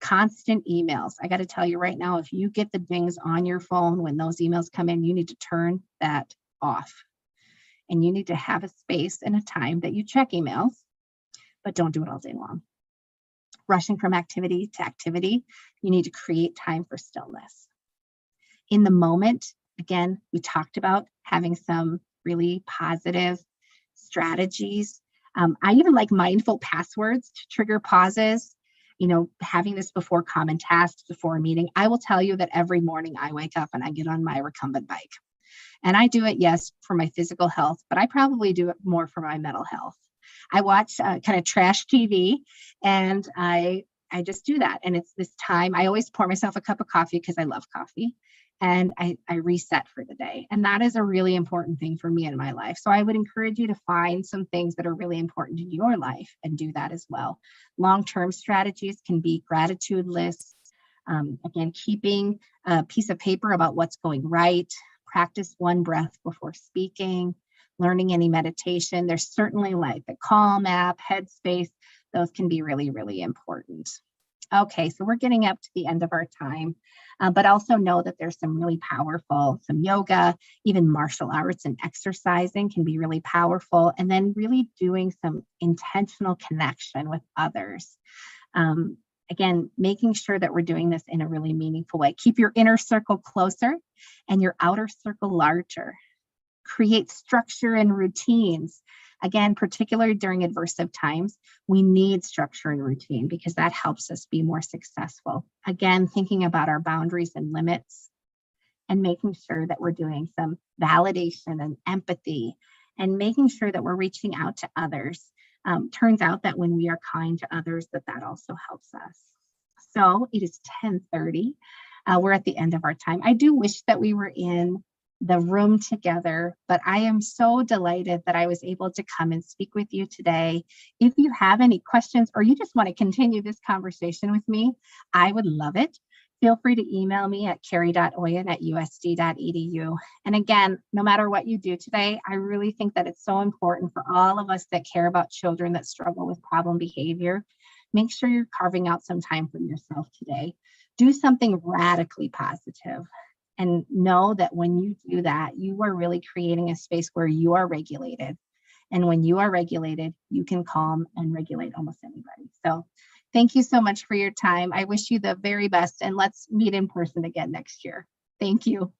Constant emails. I got to tell you right now, if you get the dings on your phone when those emails come in, you need to turn that off. And you need to have a space and a time that you check emails, but don't do it all day long. Rushing from activity to activity, you need to create time for stillness. In the moment, again, we talked about having some really positive strategies. I even like mindful passwords to trigger pauses. Having this before common tasks, before a meeting. I will tell you that every morning I wake up and I get on my recumbent bike. And I do it, yes, for my physical health, but I probably do it more for my mental health. I watch kind of trash TV, and I just do that. And it's this time, I always pour myself a cup of coffee because I love coffee, and I reset for the day. And that is a really important thing for me in my life. So I would encourage you to find some things that are really important in your life and do that as well. Long-term strategies can be gratitude lists. Again, keeping a piece of paper about what's going right. Practice 1 breath before speaking, learning any meditation. There's certainly like the Calm app, Headspace. Those can be really, really important. Okay, so we're getting up to the end of our time, but also know that there's some really powerful, some yoga, even martial arts and exercising can be really powerful. And then really doing some intentional connection with others. Um, Again, making sure that we're doing this in a really meaningful way. Keep your inner circle closer and your outer circle larger. Create structure and routines. Again, particularly during adversive times, we need structure and routine because that helps us be more successful. Again, thinking about our boundaries and limits and making sure that we're doing some validation and empathy and making sure that we're reaching out to others. Turns out that when we are kind to others, that also helps us. So it is 10:30. We're at the end of our time. I do wish that we were in the room together, but I am so delighted that I was able to come and speak with you today. If you have any questions or you just want to continue this conversation with me, I would love it. Feel free to email me at kari.oyen@usd.edu. And again, no matter what you do today, I really think that it's so important for all of us that care about children that struggle with problem behavior. Make sure you're carving out some time for yourself today. Do something radically positive. And know that when you do that, you are really creating a space where you are regulated. And when you are regulated, you can calm and regulate almost anybody. So thank you so much for your time. I wish you the very best, and let's meet in person again next year. Thank you.